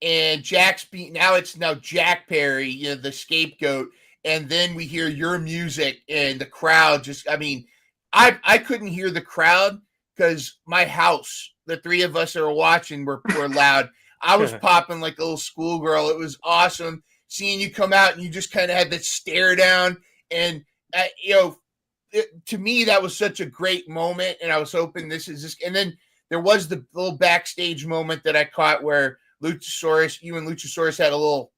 and Jack's beat. Now Jack Perry, you know, the scapegoat, and then we hear your music, and the crowd just. I mean, I couldn't hear the crowd because my house, the three of us that were watching, were loud. I was popping like a little schoolgirl. It was awesome seeing you come out, and you just kind of had that stare down. And, to me, that was such a great moment. And I was hoping this. And then there was the little backstage moment that I caught where you and Luchasaurus had a little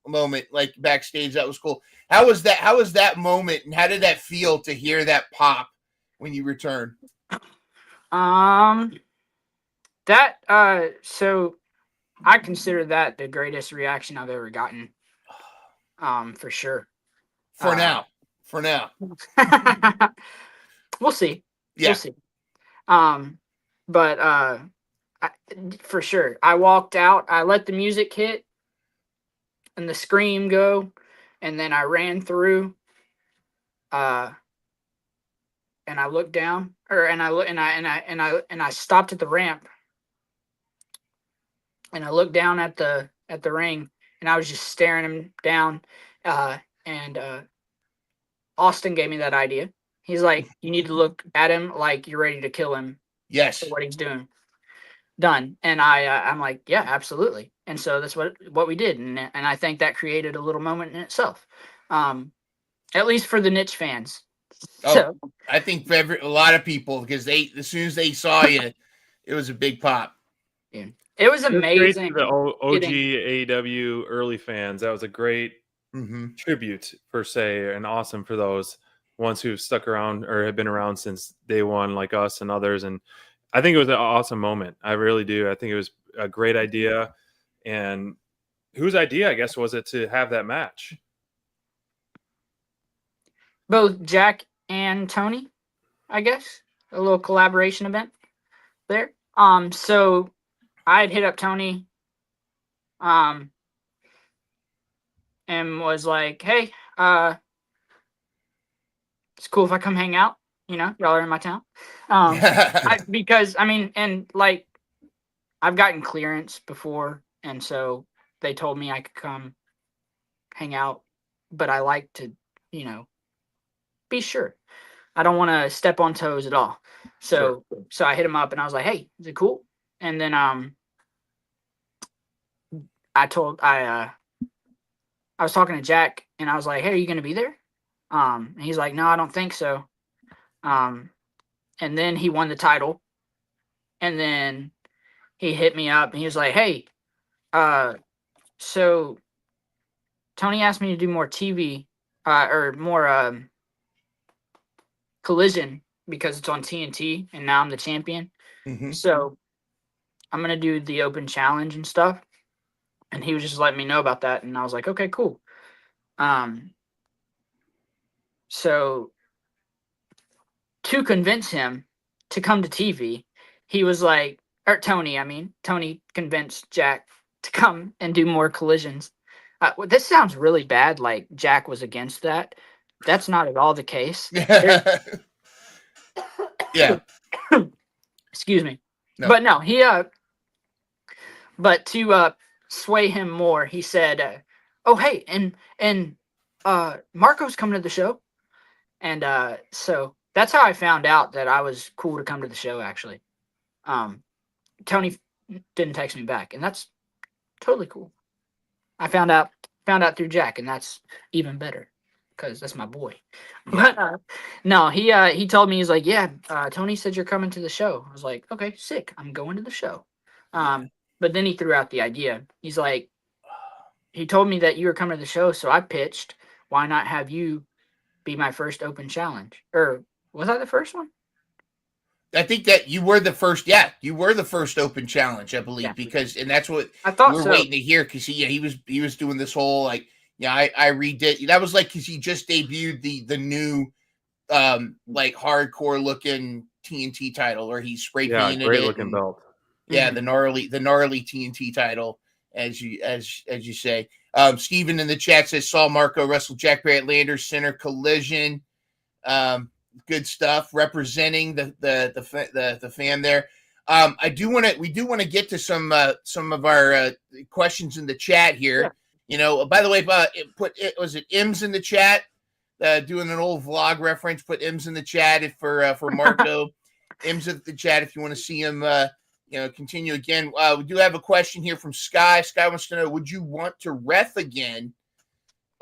moment like backstage. That was cool. How was that moment? And how did that feel to hear that pop when you returned? So I consider that the greatest reaction I've ever gotten. For sure. For now. We'll see. Yeah. We'll see. For sure. I walked out, I let the music hit and the scream go, and then I ran through and I looked down, and I stopped at the ramp, and I looked down at the ring, and I was just staring him down. And Austin gave me that idea. He's like, you need to look at him like you're ready to kill him. Yes. For what he's doing. Done. And I'm like, yeah, absolutely. And so that's what we did, and I think that created a little moment in itself. At least for the niche fans. So I think for a lot of people, because as soon as they saw you, it was a big pop. Yeah. It was amazing. The OG AEW early fans. That was a great tribute per se, and awesome for those ones who've stuck around or have been around since day one, like us and others. And I think it was an awesome moment. I really do. I think it was a great idea. And whose idea, I guess, was it to have that match? Both Jack and Tony, I guess. A little collaboration event there. So I had hit up Tony and was like, hey, it's cool if I come hang out. You know, y'all are in my town. Because, I mean, and like, I've gotten clearance before, and so they told me I could come hang out, but I like to, you know, be sure. I don't want to step on toes at all. So I hit him up and I was like, hey, is it cool? And then I was talking to Jack and I was like, hey, are you going to be there? And he's like, no, I don't think so. And then he won the title, and then he hit me up and he was like, hey, so Tony asked me to do more TV, or more, Collision, because it's on TNT and now I'm the champion. So I'm gonna do the open challenge and stuff. And he was just letting me know about that, and I was like, okay, cool. So to convince him to come to TV, he was like, or Tony convinced Jack to come and do more collisions. Well, this sounds really bad, like Jack was against that. That's not at all the case. Yeah. Excuse me. No. But no, but to sway him more, he said, oh, hey, and Marco's coming to the show. And so that's how I found out that I was cool to come to the show, actually. Tony didn't text me back, and that's totally cool. I found out through Jack, and that's even better because that's my boy. Yeah. But no, he told me, he's like, yeah, Tony said you're coming to the show. I was like, okay, sick. I'm going to the show. But then he threw out the idea. He's like, he told me that you were coming to the show, so I pitched, why not have you be my first open challenge? Or was I the first one? I think that you were the first. Yeah, you were the first open challenge, I believe, and that's what I thought we're waiting to hear. Because he was doing this whole I redid. That was like because he just debuted the new like hardcore looking TNT title, or he spray painted great it looking belt. Yeah, the gnarly TNT title, as you say. Steven in the chat says saw Marco wrestle Jack Barrett Landers Center Collision. Good stuff, representing the fan there. We do want to get to some of our questions in the chat here. Yeah. By the way, was it Ims in the chat? Doing an old vlog reference. Put Ims in the chat for Marco. Ims in the chat if you want to see him. Continue again. We do have a question here from Sky. Sky wants to know: would you want to ref again?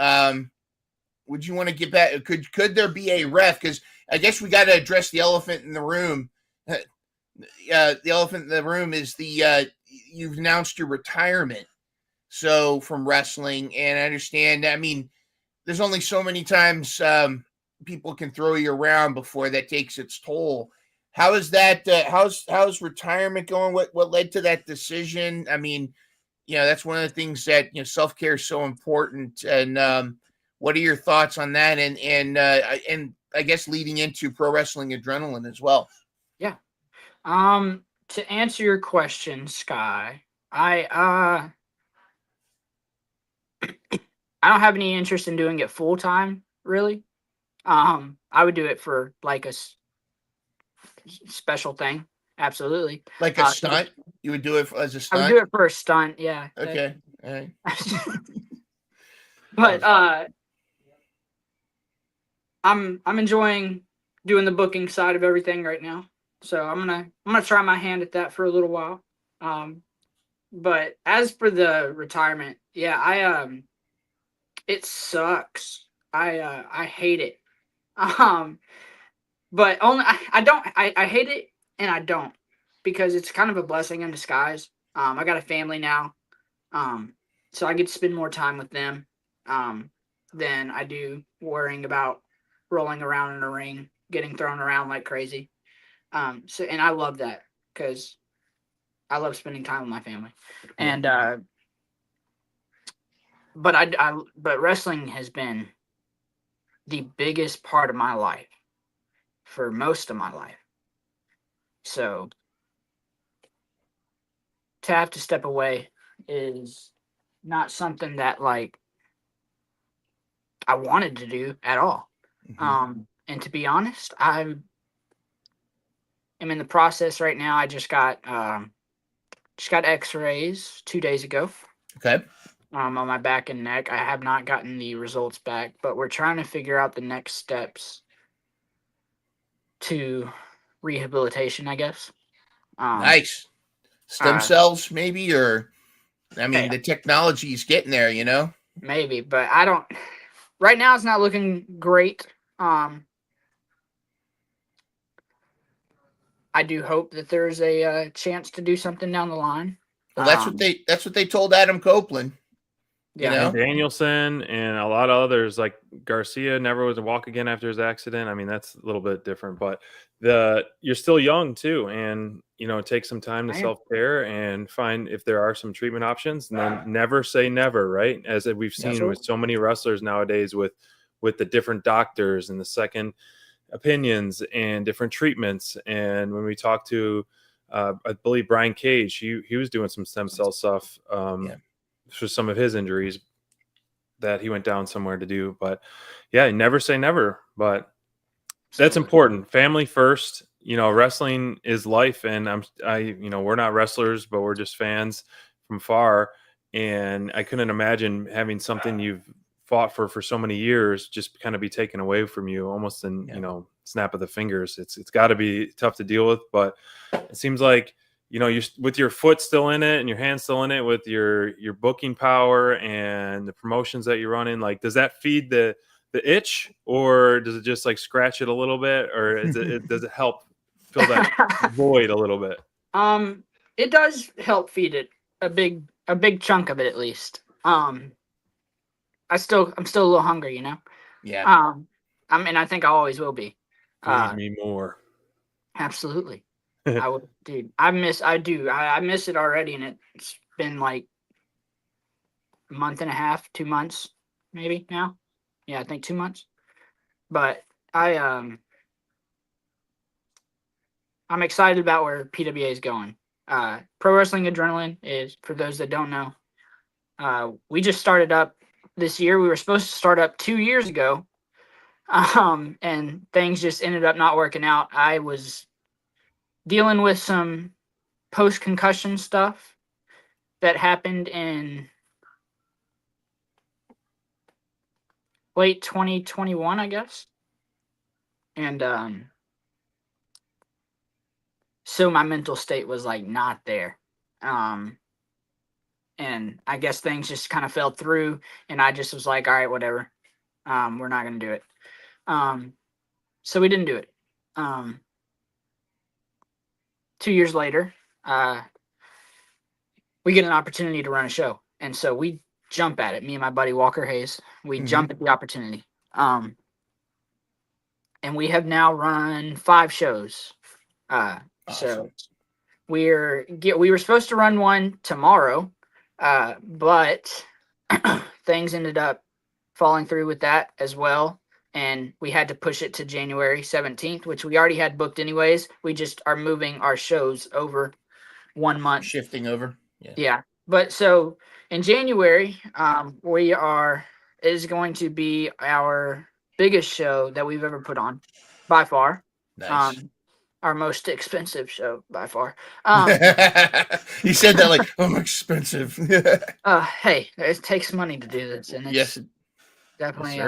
Would you want to get back? Could there be a ref? Because I guess we got to address the elephant in the room. The elephant in the room is you've announced your retirement. So from wrestling, and I understand. I mean, there's only so many times people can throw you around before that takes its toll. How is that? How's retirement going? What led to that decision? I mean, that's one of the things that self-care is so important. And what are your thoughts on that? And I guess leading into Pro Wrestling Adrenaline as well. Yeah. To answer your question, Sky, I don't have any interest in doing it full time, really. I would do it for like a special thing. Absolutely. Like a stunt? You would do it as a stunt? I would do it for a stunt, yeah. Okay. All right. But I'm enjoying doing the booking side of everything right now. So I'm gonna try my hand at that for a little while. But as for the retirement, yeah, it sucks. I hate it. But only I hate it, and I don't, because it's kind of a blessing in disguise. I got a family now, so I get to spend more time with them than I do worrying about rolling around in a ring, getting thrown around like crazy. So, and I love that because I love spending time with my family. And but wrestling has been the biggest part of my life for most of my life. So to have to step away is not something that like I wanted to do at all. Mm-hmm. And to be honest, I am in the process right now. I just got x-rays 2 days ago. Okay. On my back and neck. I have not gotten the results back, but we're trying to figure out the next steps to rehabilitation, I guess. Nice. Stem cells, maybe, or the technology is getting there, Maybe, but I don't. Right now, it's not looking great. I do hope that there's a chance to do something down the line. Well, that's what they told Adam Copeland. Yeah. You know? And Danielson and a lot of others, like Garcia never was a walk again after his accident. I mean, that's a little bit different, but you're still young too, and take some time to I am. self-care and find if there are some treatment options, and then never say never, right? As we've seen with so many wrestlers nowadays with the different doctors and the second opinions and different treatments. And when we talked to I believe Brian Cage, he was doing some stem cell stuff for some of his injuries that he went down somewhere to do. But yeah, never say never, but that's important. Family first. Wrestling is life, and we're not wrestlers, but we're just fans from far. And I couldn't imagine having something you've fought for so many years just kind of be taken away from you almost in snap of the fingers. It's got to be tough to deal with, but it seems like you're with your foot still in it and your hand still in it, with your booking power and the promotions that you're running. Like, does that feed the itch, or does it just like scratch it a little bit, or does it help fill that void a little bit? It does help feed it a big chunk of it, at least. I'm still a little hungry, Yeah. I think I always will be. Feed me more. Absolutely. I would, dude. I miss it already, and it's been like a month and a half, 2 months, maybe now. Yeah, I think 2 months. But I'm excited about where PWA is going. Pro Wrestling Adrenaline is, for those that don't know, we just started up this year. We were supposed to start up 2 years ago, and things just ended up not working out. I was dealing with some post-concussion stuff that happened in late 2021, I guess. And so my mental state was like not there. And I guess things just kind of fell through, and I just was like, all right, whatever. We're not going to do it. So we didn't do it. 2 years later, we get an opportunity to run a show. And so we jump at it. Me and my buddy Walker Hayes, we jump at the opportunity. And we have now run 5 shows. Awesome. So we were supposed to run one tomorrow, but things ended up falling through with that as well. And we had to push it to January 17th, which we already had booked anyways. We just are moving our shows over 1 month. Shifting over. Yeah. But so in January, it is going to be our biggest show that we've ever put on by far. Nice. Our most expensive show by far. You said that like, I'm expensive. Hey, it takes money to do this, and it's definitely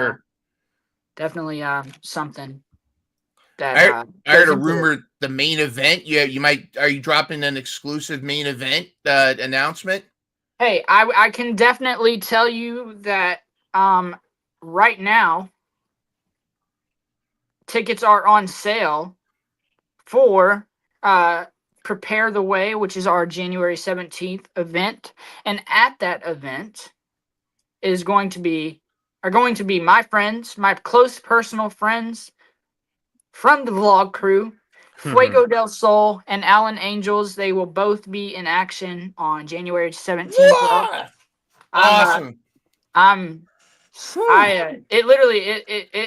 something that I heard a rumor the main event. Are you dropping an exclusive main event announcement? Hey, I can definitely tell you that right now tickets are on sale for Prepare the Way, which is our January 17th event. And at that event are going to be my friends, my close personal friends from the vlog crew, Fuego del Sol and Alan Angels. They will both be in action on January 17th. Awesome. It literally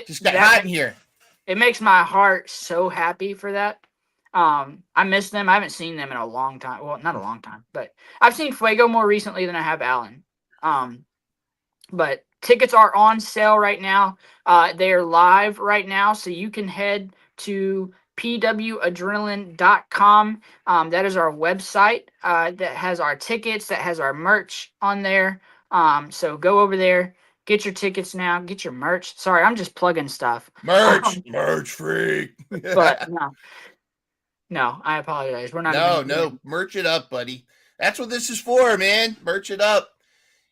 just got hot in here. It makes my heart so happy for that. I miss them. I haven't seen them in a long time. Well, not a long time, but I've seen Fuego more recently than I have Alan. But tickets are on sale right now. They are live right now, so you can head to pwadrenaline.com. That is our website that has our tickets, that has our merch on there. So go over there, get your tickets now, get your merch. Sorry, I'm just plugging stuff. Merch freak. But no, I apologize. We're not. No, merch it up, buddy. That's what this is for, man. Merch it up.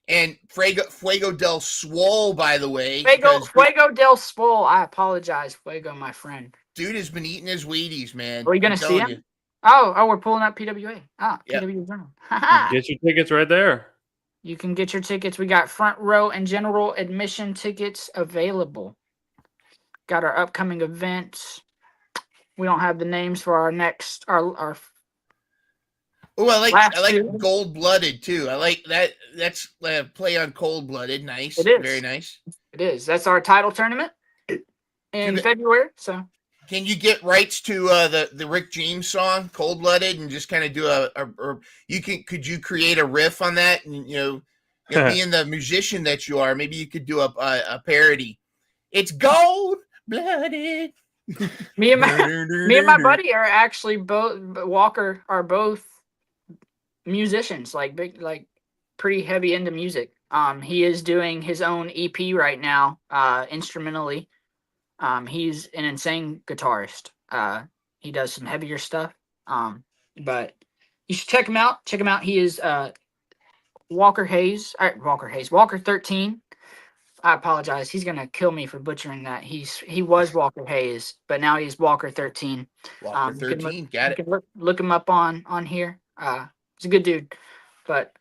And Fuego del Swole, by the way. Fuego del Swole. I apologize, Fuego, my friend. Dude has been eating his Wheaties, man. Are you going to see him? Oh, we're pulling up PWA. PWA Journal. Get your tickets right there. You can get your tickets. We got front row and general admission tickets available. Got our upcoming events. We don't have the names for our next our Oh, I last like two. Gold Blooded too. I like that. That's play on Cold Blooded. Nice. It is. Very nice. It is. That's our title tournament in February. So can you get rights to the Rick James song Cold Blooded and just kind of do could you create a riff on that and being the musician that you are, maybe you could do a parody. It's gold blooded. me and my buddy are actually both Walker are both musicians, like pretty heavy into music. He is doing his own EP right now, instrumentally. He's an insane guitarist. He does some heavier stuff. But you should check him out. Check him out. He is Walker 13. I apologize. He's gonna kill me for butchering that. He was Walker Hayes, but now he's Walker 13. Walker 13, got it. You can look him up on here. He's a good dude. But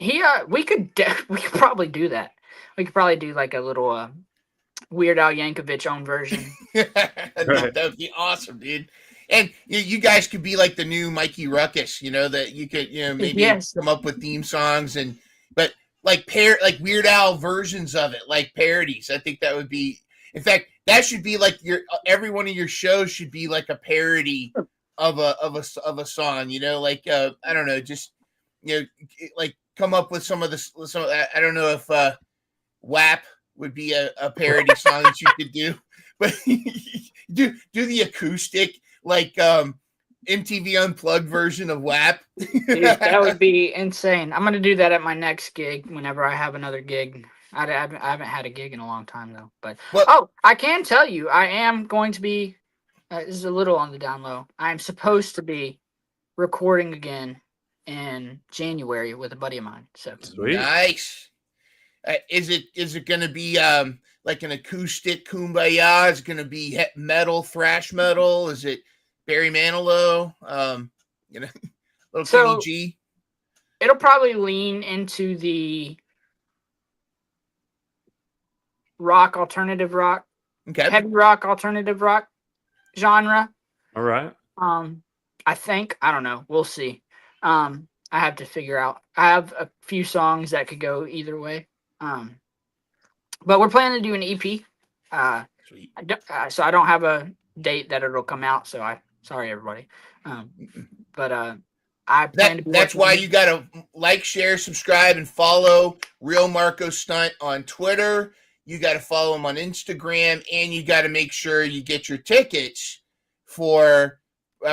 we could probably do that. We could probably do like a little Weird Al Yankovic own version. That would be awesome, dude. And you guys could be like the new Mikey Ruckus, that you could, maybe come up with theme songs but like Weird Al versions of it, like parodies. I think that would be, in fact, that should be like every one of your shows should be like a parody of a song, like I don't know, just like come up with some. I don't know if WAP would be a parody song that you could do, but do the acoustic like MTV Unplugged version of WAP. Dude, that would be insane. I'm gonna do that at my next gig whenever I have another gig. I haven't had a gig in a long time though, but I can tell you I am going to be. This is a little on the down low. I'm supposed to be recording again in January with a buddy of mine. So sweet, nice. Is it going to be like an acoustic kumbaya? Is it going to be metal, thrash metal? Is it Barry Manilow? Little Kenny G. It'll probably lean into the alternative rock, heavy rock, alternative rock genre. All right. I think, I don't know. We'll see. I have to figure out. I have a few songs that could go either way. But we're planning to do an EP. So I don't have a date that it'll come out. So sorry everybody. But I plan to. That's why you gotta like, share, subscribe, and follow Real Marco Stunt on Twitter. You got to follow him on Instagram, and you got to make sure you get your tickets for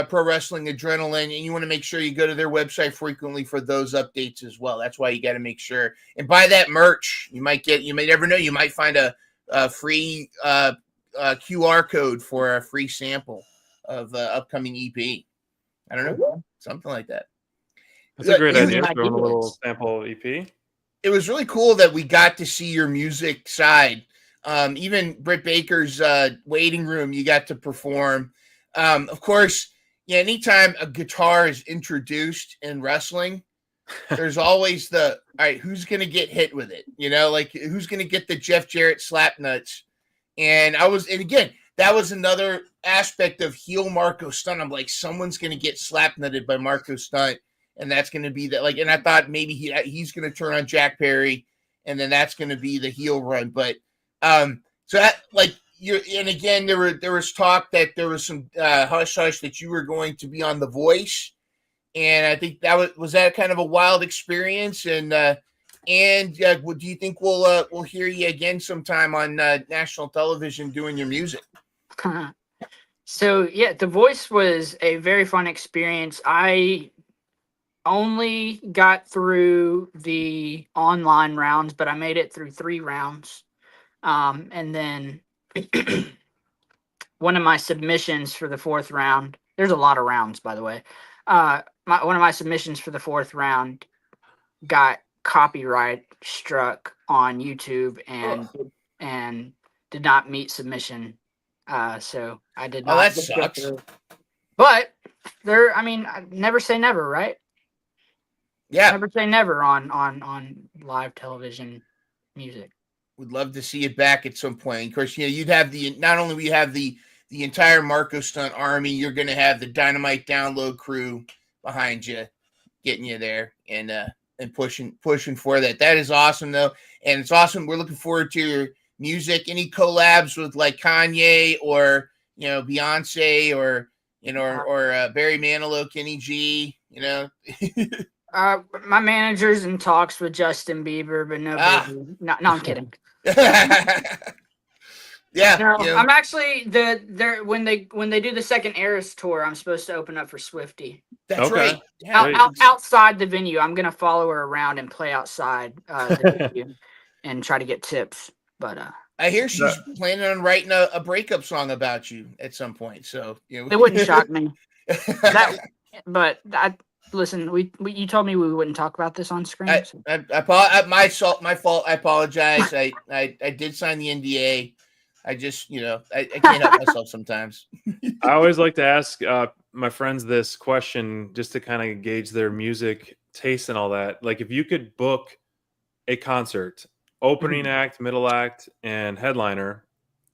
Pro Wrestling Adrenaline, and you want to make sure you go to their website frequently for those updates as well. That's why you got to make sure and buy that merch. You may never know, you might find a free QR code for a free sample of upcoming EP. I don't know, something like that. That's a great idea. For a little sample EP. It was really cool that we got to see your music side. Even Britt Baker's waiting room, you got to perform. Of course, anytime a guitar is introduced in wrestling, there's always all right, who's going to get hit with it? Like who's going to get the Jeff Jarrett slap nuts? And again, that was another aspect of heel Marco Stunt. I'm like, someone's going to get slap nutted by Marco Stunt. And that's going to be that. Like, and I thought maybe he's going to turn on Jack Perry, and then that's going to be the heel run. But so that, like, and again, there was talk that there was some hush hush that you were going to be on The Voice, and I think that was that kind of a wild experience. And do you think we'll hear you again sometime on national television doing your music? So yeah, The Voice was a very fun experience. I only got through the online rounds, but I made it through 3 rounds. And then one of my submissions for the 4th round, there's a lot of rounds, by the way. One of my submissions for the 4th round got copyright struck on YouTube and did not meet submission. So I did not. Oh, that sucks. But never say never, right? Yeah. Never say never on live television music. Would love to see it back at some point. Of course, you'd have not only we have the entire Marco Stunt army, you're going to have the Dynamite download crew behind you, getting you there and pushing for that. That is awesome though, and it's awesome. We're looking forward to your music. Any collabs with like Kanye or Beyonce or Barry Manilow, Kenny G. My manager's in talks with Justin Bieber, but no, no, I'm kidding. Yeah, no, I'm actually when they do the second Eras tour, I'm supposed to open up for Swiftie. That's right. Yeah. Outside the venue, I'm gonna follow her around and play outside the venue and try to get tips. But I hear she's planning on writing a breakup song about you at some point. So it wouldn't shock me. Listen, you told me we wouldn't talk about this on screen. My fault. I apologize. I did sign the NDA. I just, I can't help myself sometimes. I always like to ask my friends this question just to kind of gauge their music taste and all that. Like, if you could book a concert, opening act, middle act, and headliner,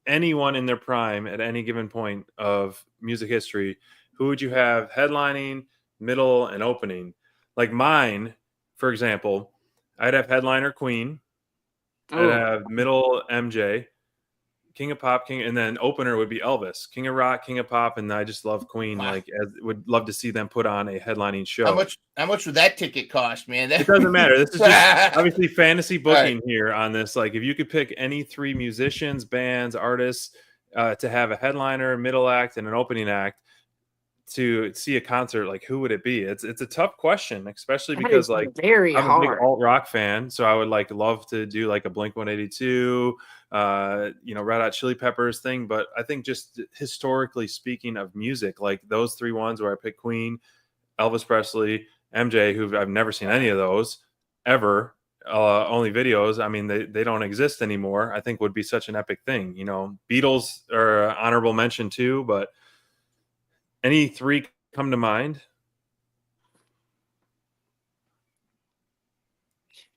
anyone in their prime at any given point of music history, who would you have headlining, middle, and opening? Like mine, for example, I'd have headliner Queen, I'd have middle MJ, King of Pop, and then opener would be Elvis, King of Rock, King of Pop, and I just love Queen. Wow. Would love to see them put on a headlining show. How much would that ticket cost, man? It doesn't matter. This is just obviously fantasy booking here on this. Like, if you could pick any three musicians, bands, artists to have a headliner, middle act, and an opening act to see a concert, like, who would it be? It's a tough question, especially because I'm a big alt rock fan, so I would love to do like a Blink 182, Red Hot Chili Peppers thing. But I think just historically speaking of music, like those three ones where I pick Queen, Elvis Presley, MJ, who I've never seen any of those ever, only videos. I mean, they don't exist anymore. I think would be such an epic thing. Beatles are honorable mention too, but any three come to mind?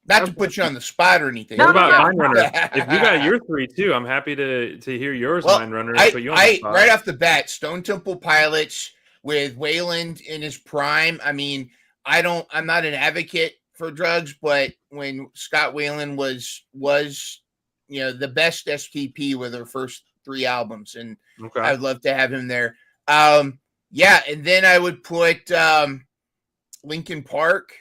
Not to put you on the spot or anything. What about Mind Runner? If you got your three too, I'm happy to hear yours. Mind Runner. Right off the bat, Stone Temple Pilots with Wayland in his prime. I mean, I'm not an advocate for drugs, but when Scott Wayland was the best STP with her first three albums, and I'd love to have him there. Yeah, and then I would put Linkin Park.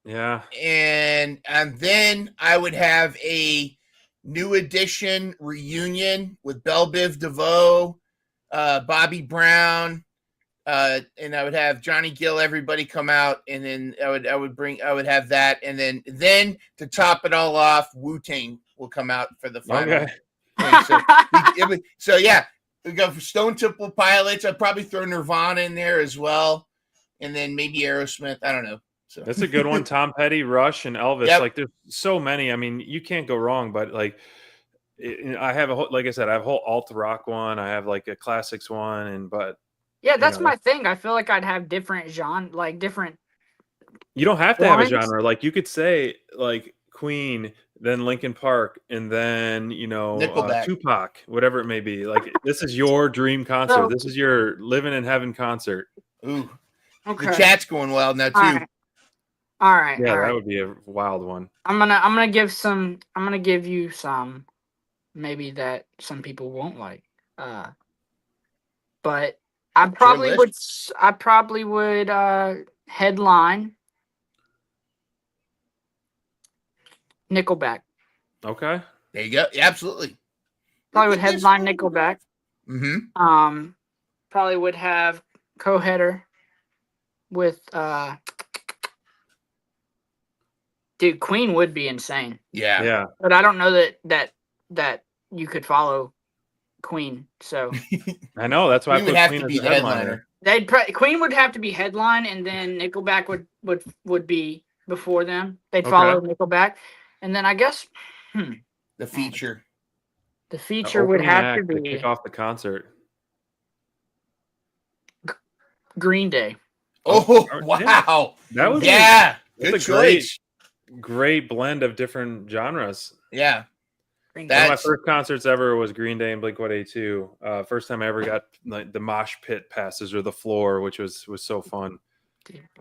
Yeah. And then I would have a New Edition reunion with Belle Biv DeVoe, Bobby Brown, and I would have Johnny Gill, everybody come out, and then I would have that, and then to top it all off, Wu-Tang will come out for the final. Okay. So yeah. We go for Stone Temple Pilots. I'd probably throw Nirvana in there as well, and then maybe Aerosmith. I don't know. So that's a good one. Tom Petty, Rush, and Elvis. Yep. Like, there's so many. I mean, you can't go wrong. But like, I have like I said, I have a whole alt rock one. I have like a classics one, yeah, that's my thing. I feel like I'd have different genre, like different. You don't have to have a genre. Like, you could say like Queen, then Linkin Park, and then Tupac, whatever it may be. Like, this is your dream concert. This is your living in heaven concert. Ooh, okay. The chat's going wild now too. All right. Yeah, that would be a wild one. I'm gonna give you some, maybe that some people won't like. But I probably would headline Nickelback. Okay. There you go. Yeah, absolutely. Probably would headline Nickelback. Mm-hmm. Probably would have co-header with dude, Queen would be insane. Yeah. Yeah. But I don't know that you could follow Queen. So I know that's why I put have Queen to as be the the headliner. Queen would have to be headline, and then Nickelback would be before them. They'd follow Nickelback. And then I guess the feature. The feature would have to be kick off the concert. Green Day. Oh wow! That would Good It's a choice. great blend of different genres. Yeah. One of my first concerts ever was Green Day and Blink-182. First time I ever got like the mosh pit passes or the floor, which was so fun.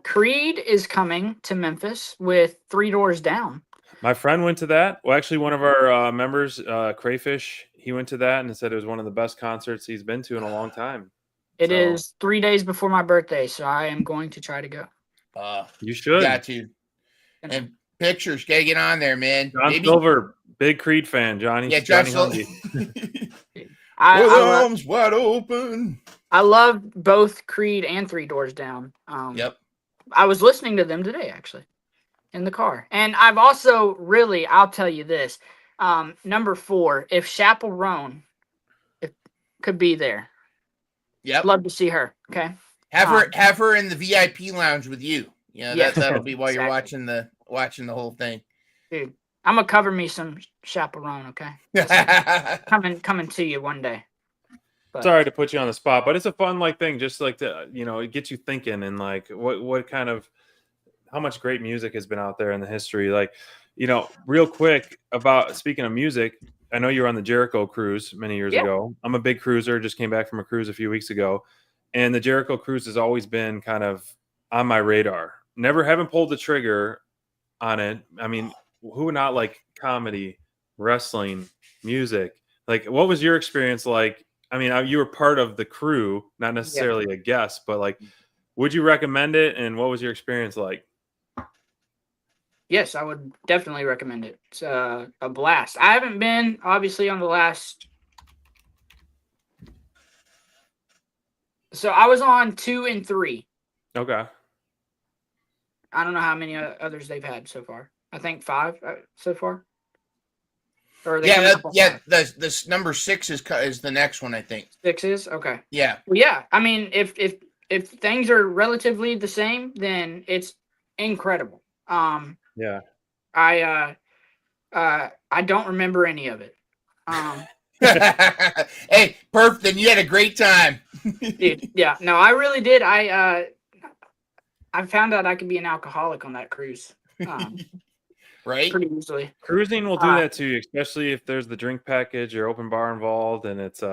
Creed is coming to Memphis with 3 Doors Down. My friend went to that. Well, actually, one of our members, Crayfish, he went to that and said it was one of the best concerts he's been to in a long time. It is 3 days before my birthday, so I am going to try to go. You should. Got to. And pictures, gotta get on there, man. John Silver, big Creed fan. Johnny. Yeah, Johnny John Hundy. Arms wide open. I love both Creed and 3 Doors Down. Yep. I was listening to them today, actually, in the car. And I've also really, I'll tell you this. Number 4, if Chappell could be there. Yep. Love to see her. Okay. Have her in the VIP lounge with you. Yeah. That'll be while you're Exactly. watching the whole thing. Dude, I'm gonna cover me some chaperone, okay? coming to you one day. But, Sorry to put you on the spot, but it's a fun thing, just like to it gets you thinking and like what kind of how much great music has been out there in the history. Like, real quick about speaking of music, I know you were on the Jericho cruise many years ago. I'm a big cruiser, just came back from a cruise a few weeks ago, and the Jericho cruise has always been kind of on my radar. Haven't pulled the trigger on it. I mean, who would not like comedy, wrestling, music? Like, what was your experience like? I mean, you were part of the crew, not necessarily a guest, but like, would you recommend it? And what was your experience like? Yes, I would definitely recommend it. It's a blast. I haven't been, obviously, on the last. So I was on 2 and 3. Okay. I don't know how many others they've had so far. I think 5 so far. Or this number 6 is the next one, I think. 6 is okay. Yeah. Well, yeah. I mean, if things are relatively the same, then it's incredible. Yeah. I don't remember any of it. Hey, perfect. Then you had a great time. Dude, yeah. No, I really did. I found out I could be an alcoholic on that cruise. Right? Pretty easily. Cruising will do that to you, especially if there's the drink package or open bar involved, and it's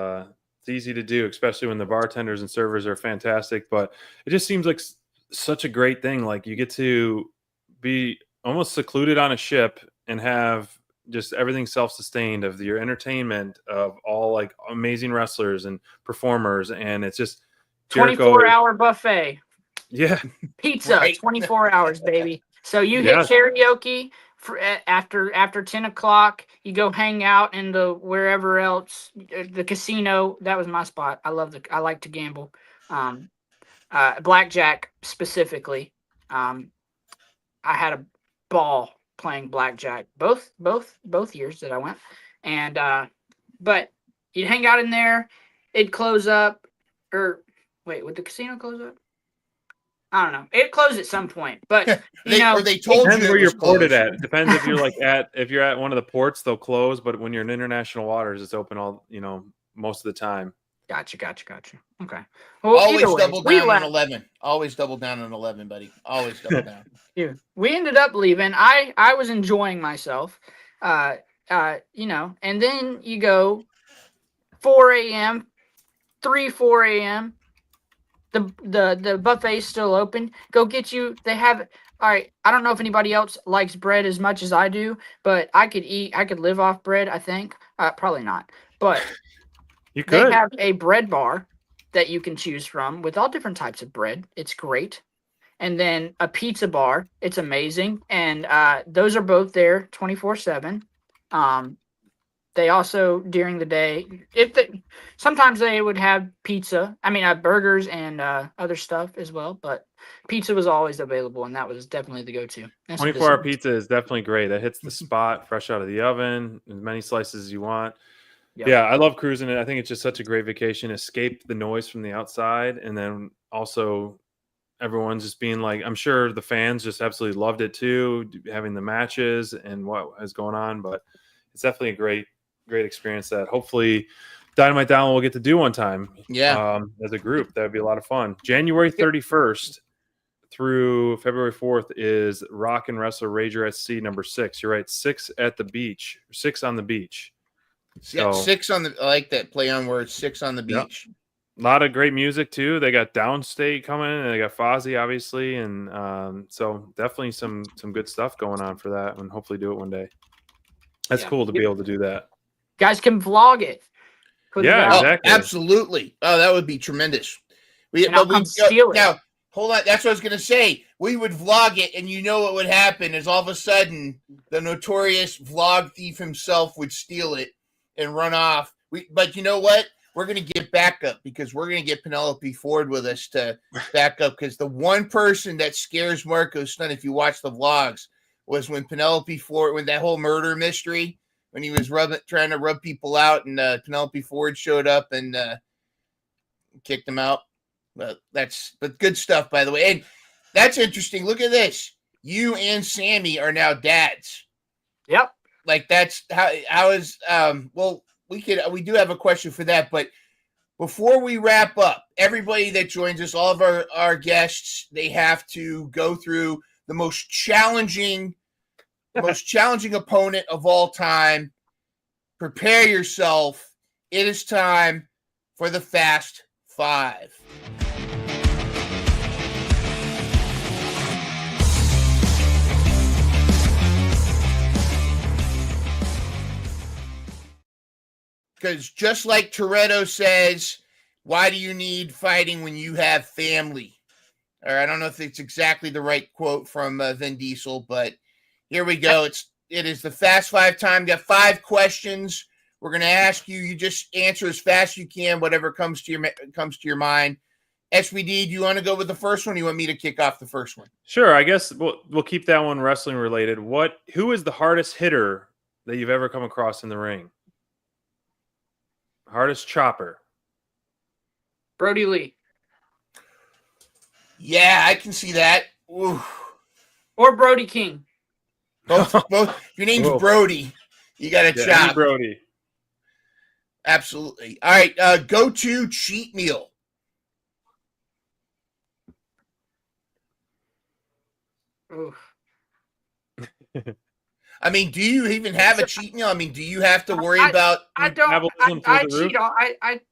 easy to do, especially when the bartenders and servers are fantastic. But it just seems like such a great thing. Like, you get to be almost secluded on a ship and have just everything self-sustained of your entertainment of all like amazing wrestlers and performers, and it's just 24-hour buffet. Yeah. Pizza, 24 hours, baby. So you hit karaoke after 10 o'clock. You go hang out in the wherever else, the casino. That was my spot. I like to gamble. Blackjack specifically. I had a ball playing blackjack both years that I went. And but you'd hang out in there. It'd close up. Or wait, would the casino close up? I don't know. It closed at some point, but they told depends you where you're ported closed. at. It depends if you're if you're at one of the ports, they'll close. But when you're in international waters, it's open all most of the time. Gotcha. Okay. Well, always double down on 11. Always double down on 11, buddy. Always double down. Yeah. We ended up leaving. I was enjoying myself. And then you go 4 a.m., 4 a.m. The buffet's still open. Go get you. They have all right. I don't know if anybody else likes bread as much as I do, but I could live off bread, I think. Probably not. But you could. They have a bread bar that you can choose from with all different types of bread. It's great. And then a pizza bar. It's amazing. And those are both there 24/7. They also, during the day, sometimes they would have pizza. I mean, burgers and other stuff as well. But pizza was always available, and that was definitely the go-to. 24-hour pizza is definitely great. It hits the spot, fresh out of the oven, as many slices as you want. Yep. Yeah, I love cruising it. I think it's just such a great vacation. Escape the noise from the outside, and then also everyone's just being like, I'm sure the fans just absolutely loved it too, having the matches and what is going on. But it's definitely a great experience that hopefully Dynamite Down will get to do one time. Yeah. As a group. That would be a lot of fun. January 31st through February 4th is Rock and Wrestler Rager at Sea number 6. You're right, 6 at the beach, 6 on the beach. Yeah, 6 on the. I like that play on words. 6 on the beach. Yep. A lot of great music too. They got Downstate coming, and they got Fozzy obviously, and so definitely some good stuff going on for that, and hopefully do it one day. That's cool to be able to do that. Guys can vlog it. Put it out. Exactly. Absolutely. Oh, that would be tremendous. Steal it. Now, hold on. That's what I was going to say. We would vlog it, and you know what would happen is all of a sudden the notorious vlog thief himself would steal it and run off. But you know what? We're going to get backup because we're going to get Penelope Ford with us to back up, because the one person that scares Marco's son, if you watch the vlogs, was when Penelope Ford, when that whole murder mystery, when he was trying to rub people out, and Penelope Ford showed up and kicked him out. But good stuff, by the way. And that's interesting. Look at this. You and Sammy are now dads. Yep. Like that's how is well, we do have a question for that, but before we wrap up, everybody that joins us, all of our guests, they have to go through the most challenging opponent of all time. Prepare yourself. It is time for the Fast Five. Because just like Toretto says, why do you need fighting when you have family? Or I don't know if it's exactly the right quote from Vin Diesel, but here we go. It is the Fast Five time. Got 5 questions. We're going to ask you. You just answer as fast as you can, whatever comes to your mind. SBD, do you want to go with the first one? Or you want me to kick off the first one? Sure. I guess we'll keep that one wrestling related. Who is the hardest hitter that you've ever come across in the ring? Hardest chopper. Brody Lee. Yeah, I can see that. Ooh. Or Brody King. Both. Your name's Brody. You got to chop. Brody. Absolutely. All right. Go-to cheat meal. Oof. I mean, do you even have a cheat meal? I mean, do you have to worry about? I don't.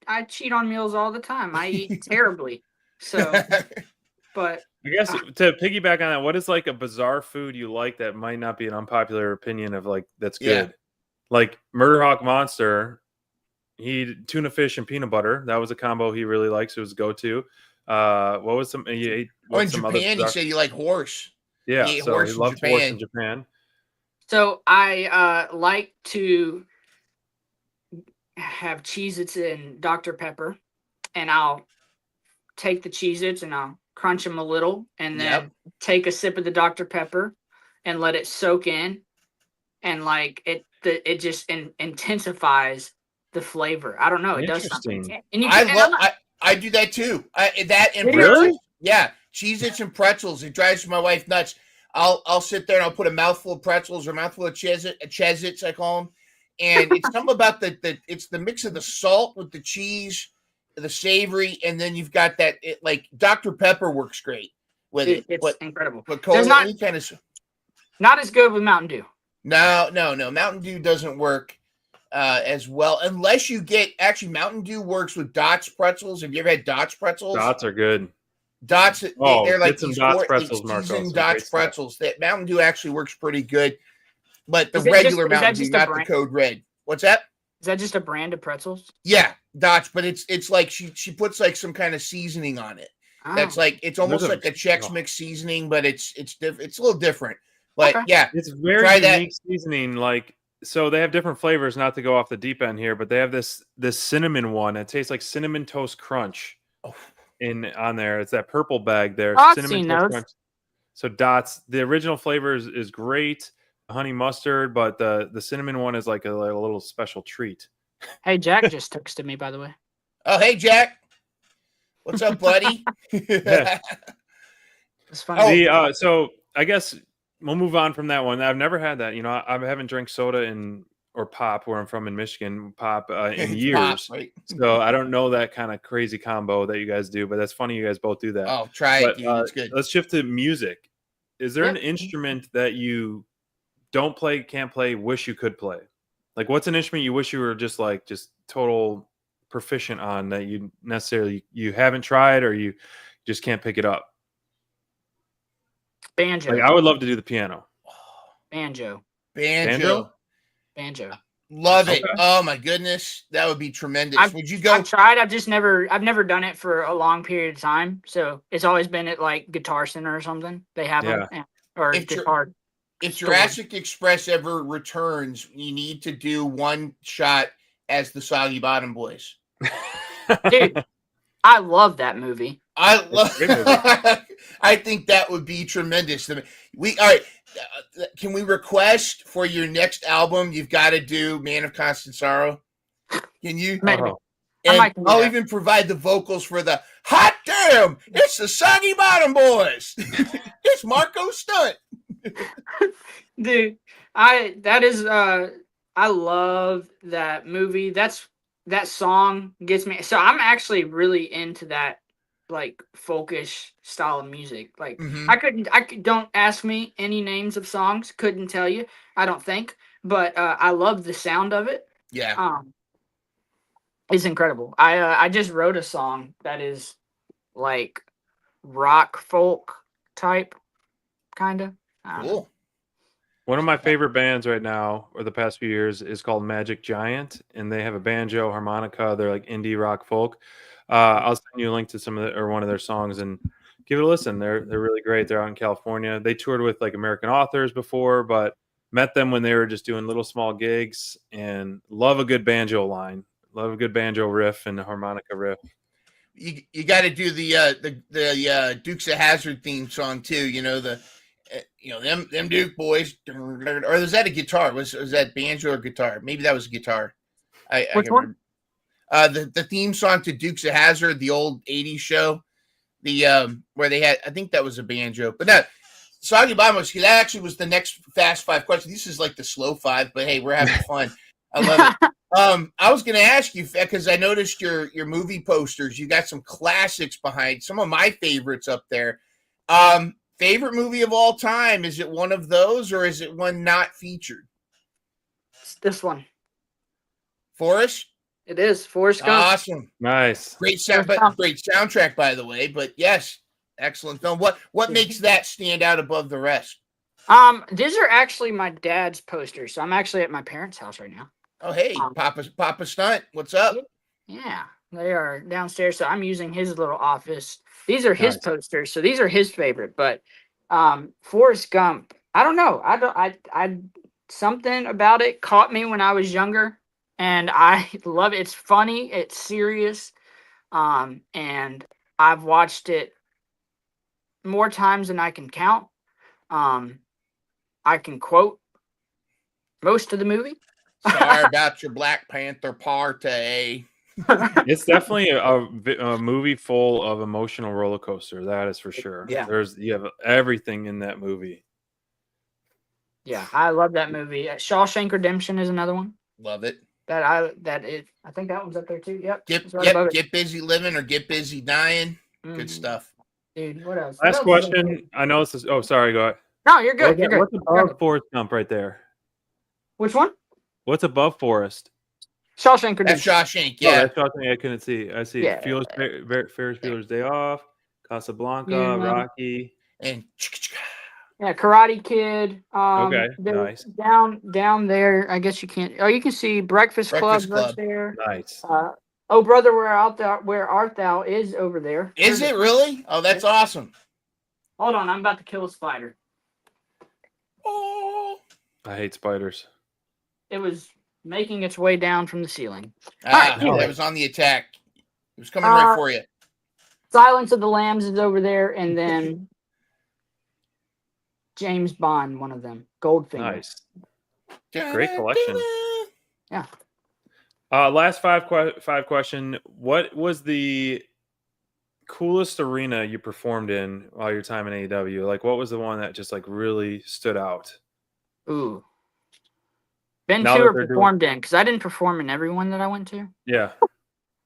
I cheat on meals all the time. I eat terribly. So, but I guess to piggyback on that, what is like a bizarre food you like that might not be an unpopular opinion of like that's good? Yeah. Like Murder Hawk Monster, tuna fish and peanut butter. That was a combo he really likes. It was go-to. What was some? He ate. In Japan, you said you like horse. Yeah, so he loved horse in Japan. So I like to have Cheez-Its and Dr. Pepper, and I'll take the Cheez-Its and I'll crunch them a little, and then take a sip of the Dr. Pepper and let it soak in, and like it just intensifies the flavor. I don't know, it does something. And I do that too. That and really? Pretzels. Yeah, Cheez-Its and pretzels. It drives my wife nuts. I'll sit there and I'll put a mouthful of pretzels or a mouthful of Cheez-Its, I call them. And it's something about it's the mix of the salt with the cheese, the savory, and then you've got that, like Dr. Pepper works great with it. It's incredible. But cola, not as good with Mountain Dew. No. Mountain Dew doesn't work as well unless you get, actually Mountain Dew works with Dots pretzels. Have you ever had Dots pretzels? Dots are good. Dots, they're like some Dots pretzels, Marcos. Dots pretzels. That Mountain Dew actually works pretty good, but the regular Mountain Dew, not the Code Red. What's that? Is that just a brand of pretzels? Yeah, Dots, but it's like she puts like some kind of seasoning on it. Oh. That's like it's almost like a Chex Mix seasoning, but it's a little different. But yeah, it's very unique seasoning. Like, so they have different flavors. Not to go off the deep end here, but they have this cinnamon one. It tastes like Cinnamon Toast Crunch. Oh. On there, it's that purple bag there. Cinnamon Toast Crunch. So Dots, the original flavor is great, honey mustard, but the cinnamon one is like a little special treat. Hey, Jack just texted me, by the way. Oh, hey, Jack. What's up, buddy? It's funny. So I guess we'll move on from that one. I've never had that. I haven't drank soda or pop, where I'm from in Michigan, pop in It's years. pop, right? So I don't know that kind of crazy combo that you guys do, but that's funny you guys both do that. Oh, try But it, dude. It's good. let's shift to music. Is there Yep. an instrument that you don't play, can't play, wish you could play? Like, what's an instrument you wish you were just total proficient on that you haven't tried or you just can't pick it up? Banjo. Like, I would love to do the piano. Banjo. Banjo. Okay. Love it. Oh my goodness, that would be tremendous. Would you go? I've tried. I've never done it for a long period of time. So it's always been at like Guitar Center or something. They have them, or guitar. If Jurassic Express ever returns, you need to do one shot as the Soggy Bottom Boys. Dude, I love that movie. I think that would be tremendous. All right. Can we request for your next album? You've got to do "Man of Constant Sorrow." Can you? And I'll even provide the vocals for the "Hot Damn! It's the Soggy Bottom Boys." It's Marco Stunt. Dude, I love that movie. That song gets me. So I'm actually really into that like folkish style of music. Like don't ask me any names of songs, couldn't tell you, I don't think, but I love the sound of it. Yeah. It's incredible. I just wrote a song that is like rock folk type kind of. Cool. One of my favorite bands right now, or the past few years, is called Magic Giant, and they have a banjo, harmonica. They're like indie rock folk. I'll send you a link to one of their songs and give it a listen. They're really great. They're out in California. They toured with like American Authors before, but met them when they were just doing little small gigs, and love a good banjo line, love a good banjo riff and a harmonica riff. You got to do the Dukes of Hazzard theme song too. You know them Duke boys, or is that a guitar? Was that banjo or guitar? Maybe that was guitar. Which one? The theme song to Dukes of Hazzard, the old '80s show, where they had, I think that was a banjo, but that Soggy Bottom was, that actually was the next Fast Five question. This is like the slow five, but hey, we're having fun. I love it. I was going to ask you, because I noticed your movie posters. You got some classics behind, some of my favorites up there. Favorite movie of all time? Is it one of those, or is it one not featured? It's this one. Forrest? It is Forrest Gump. Awesome, nice, great soundtrack, by the way. But yes, excellent film. What makes that stand out above the rest? These are actually my dad's posters. So I'm actually at my parents' house right now. Oh, hey, Papa Stunt, what's up? Yeah, they are downstairs. So I'm using his little office. These are his posters, so these are his favorite. But Forrest Gump, I don't know. I something about it caught me when I was younger, and I love it. It's funny, it's serious, and I've watched it more times than I can count. I can quote most of the movie. Sorry about your Black Panther party. It's definitely a movie full of emotional roller coaster. That is for sure. Yeah. You have everything in that movie. Yeah, I love that movie. Shawshank Redemption is another one. Love it. I think that one's up there too. Yep. Get Busy Living or Get Busy Dying. Good stuff. Dude, what else? Last question. I know this is. Oh, sorry. Go ahead. No, you're good. You're good. What's above Forrest Gump right there? Which one? What's above Forrest? Shawshank Redemption. That's Shawshank, yeah. Oh, that's Shawshank. I couldn't see. I see. Yeah. Ferris Bueller's Day Off, Casablanca, Rocky, and Karate Kid. Okay, nice. Down there, I guess you can't. Oh, you can see Breakfast Club right there. Nice. Oh, Brother, Where Art Thou is over there. Is it really? Oh, that's awesome. Hold on, I'm about to kill a spider. Oh, I hate spiders. It was making its way down from the ceiling. That was on the attack. It was coming right for you. Silence of the Lambs is over there, and then James Bond, one of them. Goldfinger. Nice. Great collection. Yeah. Last five question. What was the coolest arena you performed in while your time in AEW? Like, what was the one that just like really stood out? Ooh. Been Now to that or they're doing- performed in? Because I didn't perform in everyone that I went to. Yeah.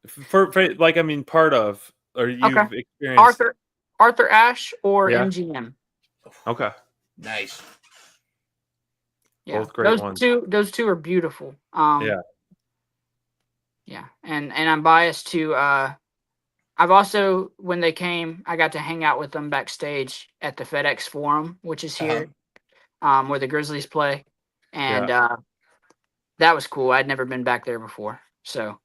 For like, I mean, part of, or you've Okay. experienced. Arthur Ashe or Yeah. MGM. Okay. Nice. Yeah. Both great ones. Those two are beautiful. Yeah. Yeah. And I'm biased to I've also, when they came, I got to hang out with them backstage at the FedEx Forum, which is here, where the Grizzlies play. And that was cool. I'd never been back there before. So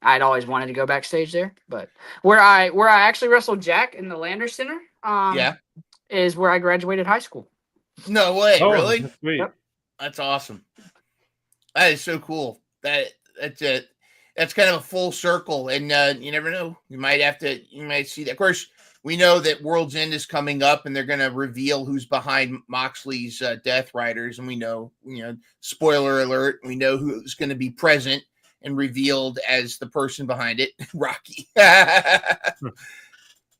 I'd always wanted to go backstage there. But where I actually wrestled Jack in the Lander Center is where I graduated high school. No way, Oh, really? that's sweet. Yep. That's awesome. That is so cool. That's it. That's kind of a full circle, and you never know. You might see that. Of course, we know that World's End is coming up, and they're going to reveal who's behind Moxley's Death Riders, and we know, spoiler alert, we know who's going to be present and revealed as the person behind it, Rocky.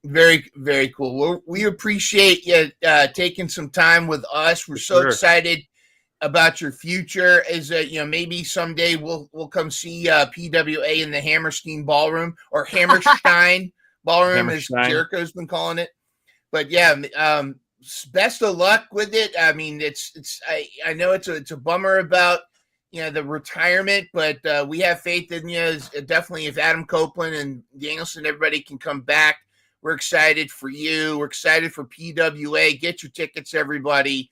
Very, very cool. We appreciate you taking some time with us. We're so excited about your future. Is maybe someday we'll come see PWA in the Hammerstein Ballroom, or Hammerstein Ballroom, as Jericho's been calling it. But yeah, best of luck with it. I mean, I know it's a bummer about the retirement, but we have faith in you. Definitely, if Adam Copeland and Danielson, everybody can come back, we're excited for you. We're excited for PWA. Get your tickets, everybody.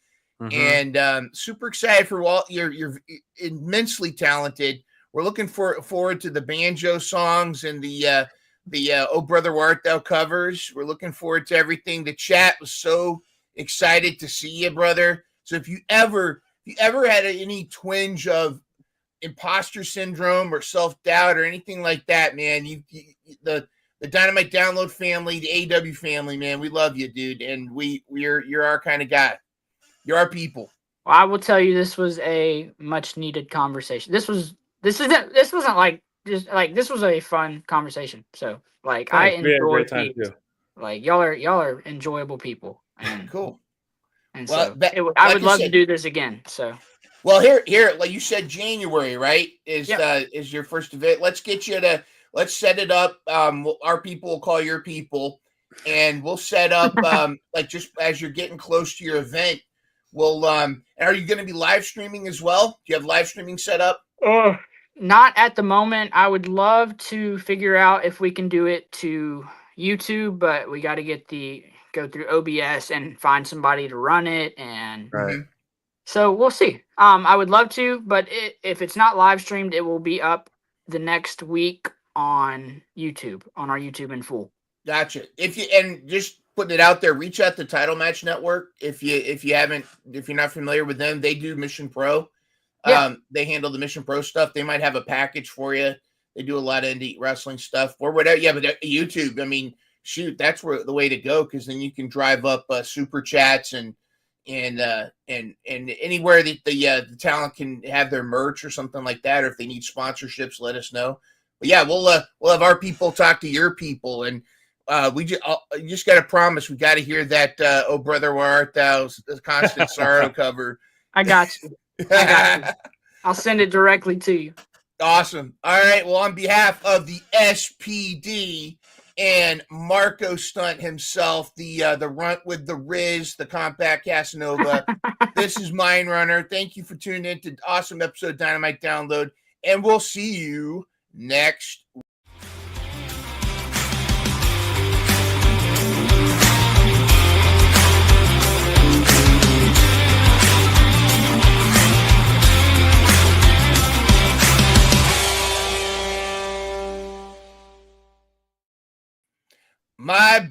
And super excited for Walt. You're immensely talented. We're looking forward to the banjo songs and the Oh Brother Where Art Thou covers. We're looking forward to everything. The chat was so excited to see you, brother. So if you ever had any twinge of imposter syndrome or self-doubt or anything like that, man, the Dynamite Download family, the AEW family, man, we love you, dude, and you're our kind of guy. You're our people. Well, I will tell you, this was a much needed conversation. This wasn't like this was a fun conversation. So I enjoy time too. Like y'all are enjoyable people. And, cool. And well, so I would love to do this again. So well, here, like you said, January, right? Is your first event. Let's set it up. Our people will call your people, and we'll set up like just as you're getting close to your event. Well, are you going to be live streaming as well? Do you have live streaming set up? Not at the moment. I would love to figure out if we can do it to YouTube, but we got to go through OBS and find somebody to run it, and so we'll see. I would love to, but if it's not live streamed, it will be up the next week on YouTube, on our YouTube in full. Gotcha. And just putting it out there, reach out to Title Match Network if you're not familiar with them. They do Mission Pro. They handle the Mission Pro stuff. They might have a package for you. They do a lot of indie wrestling stuff or whatever. Yeah, but YouTube, I mean, shoot, that's the way to go, because then you can drive up super chats and anywhere that the talent can have their merch or something like that, or if they need sponsorships, let us know. But yeah, we'll have our people talk to your people, and you just got to promise we got to hear that Oh Brother Where Art Thou, the Constant Sorrow cover. I got you. I'll send it directly to you. Awesome. All right. Well, on behalf of the SPD and Marco Stunt himself, the runt with the Riz, the Compact Casanova, this is Mind Runner. Thank you for tuning in to awesome episode of Dynamite Download, and we'll see you next week. My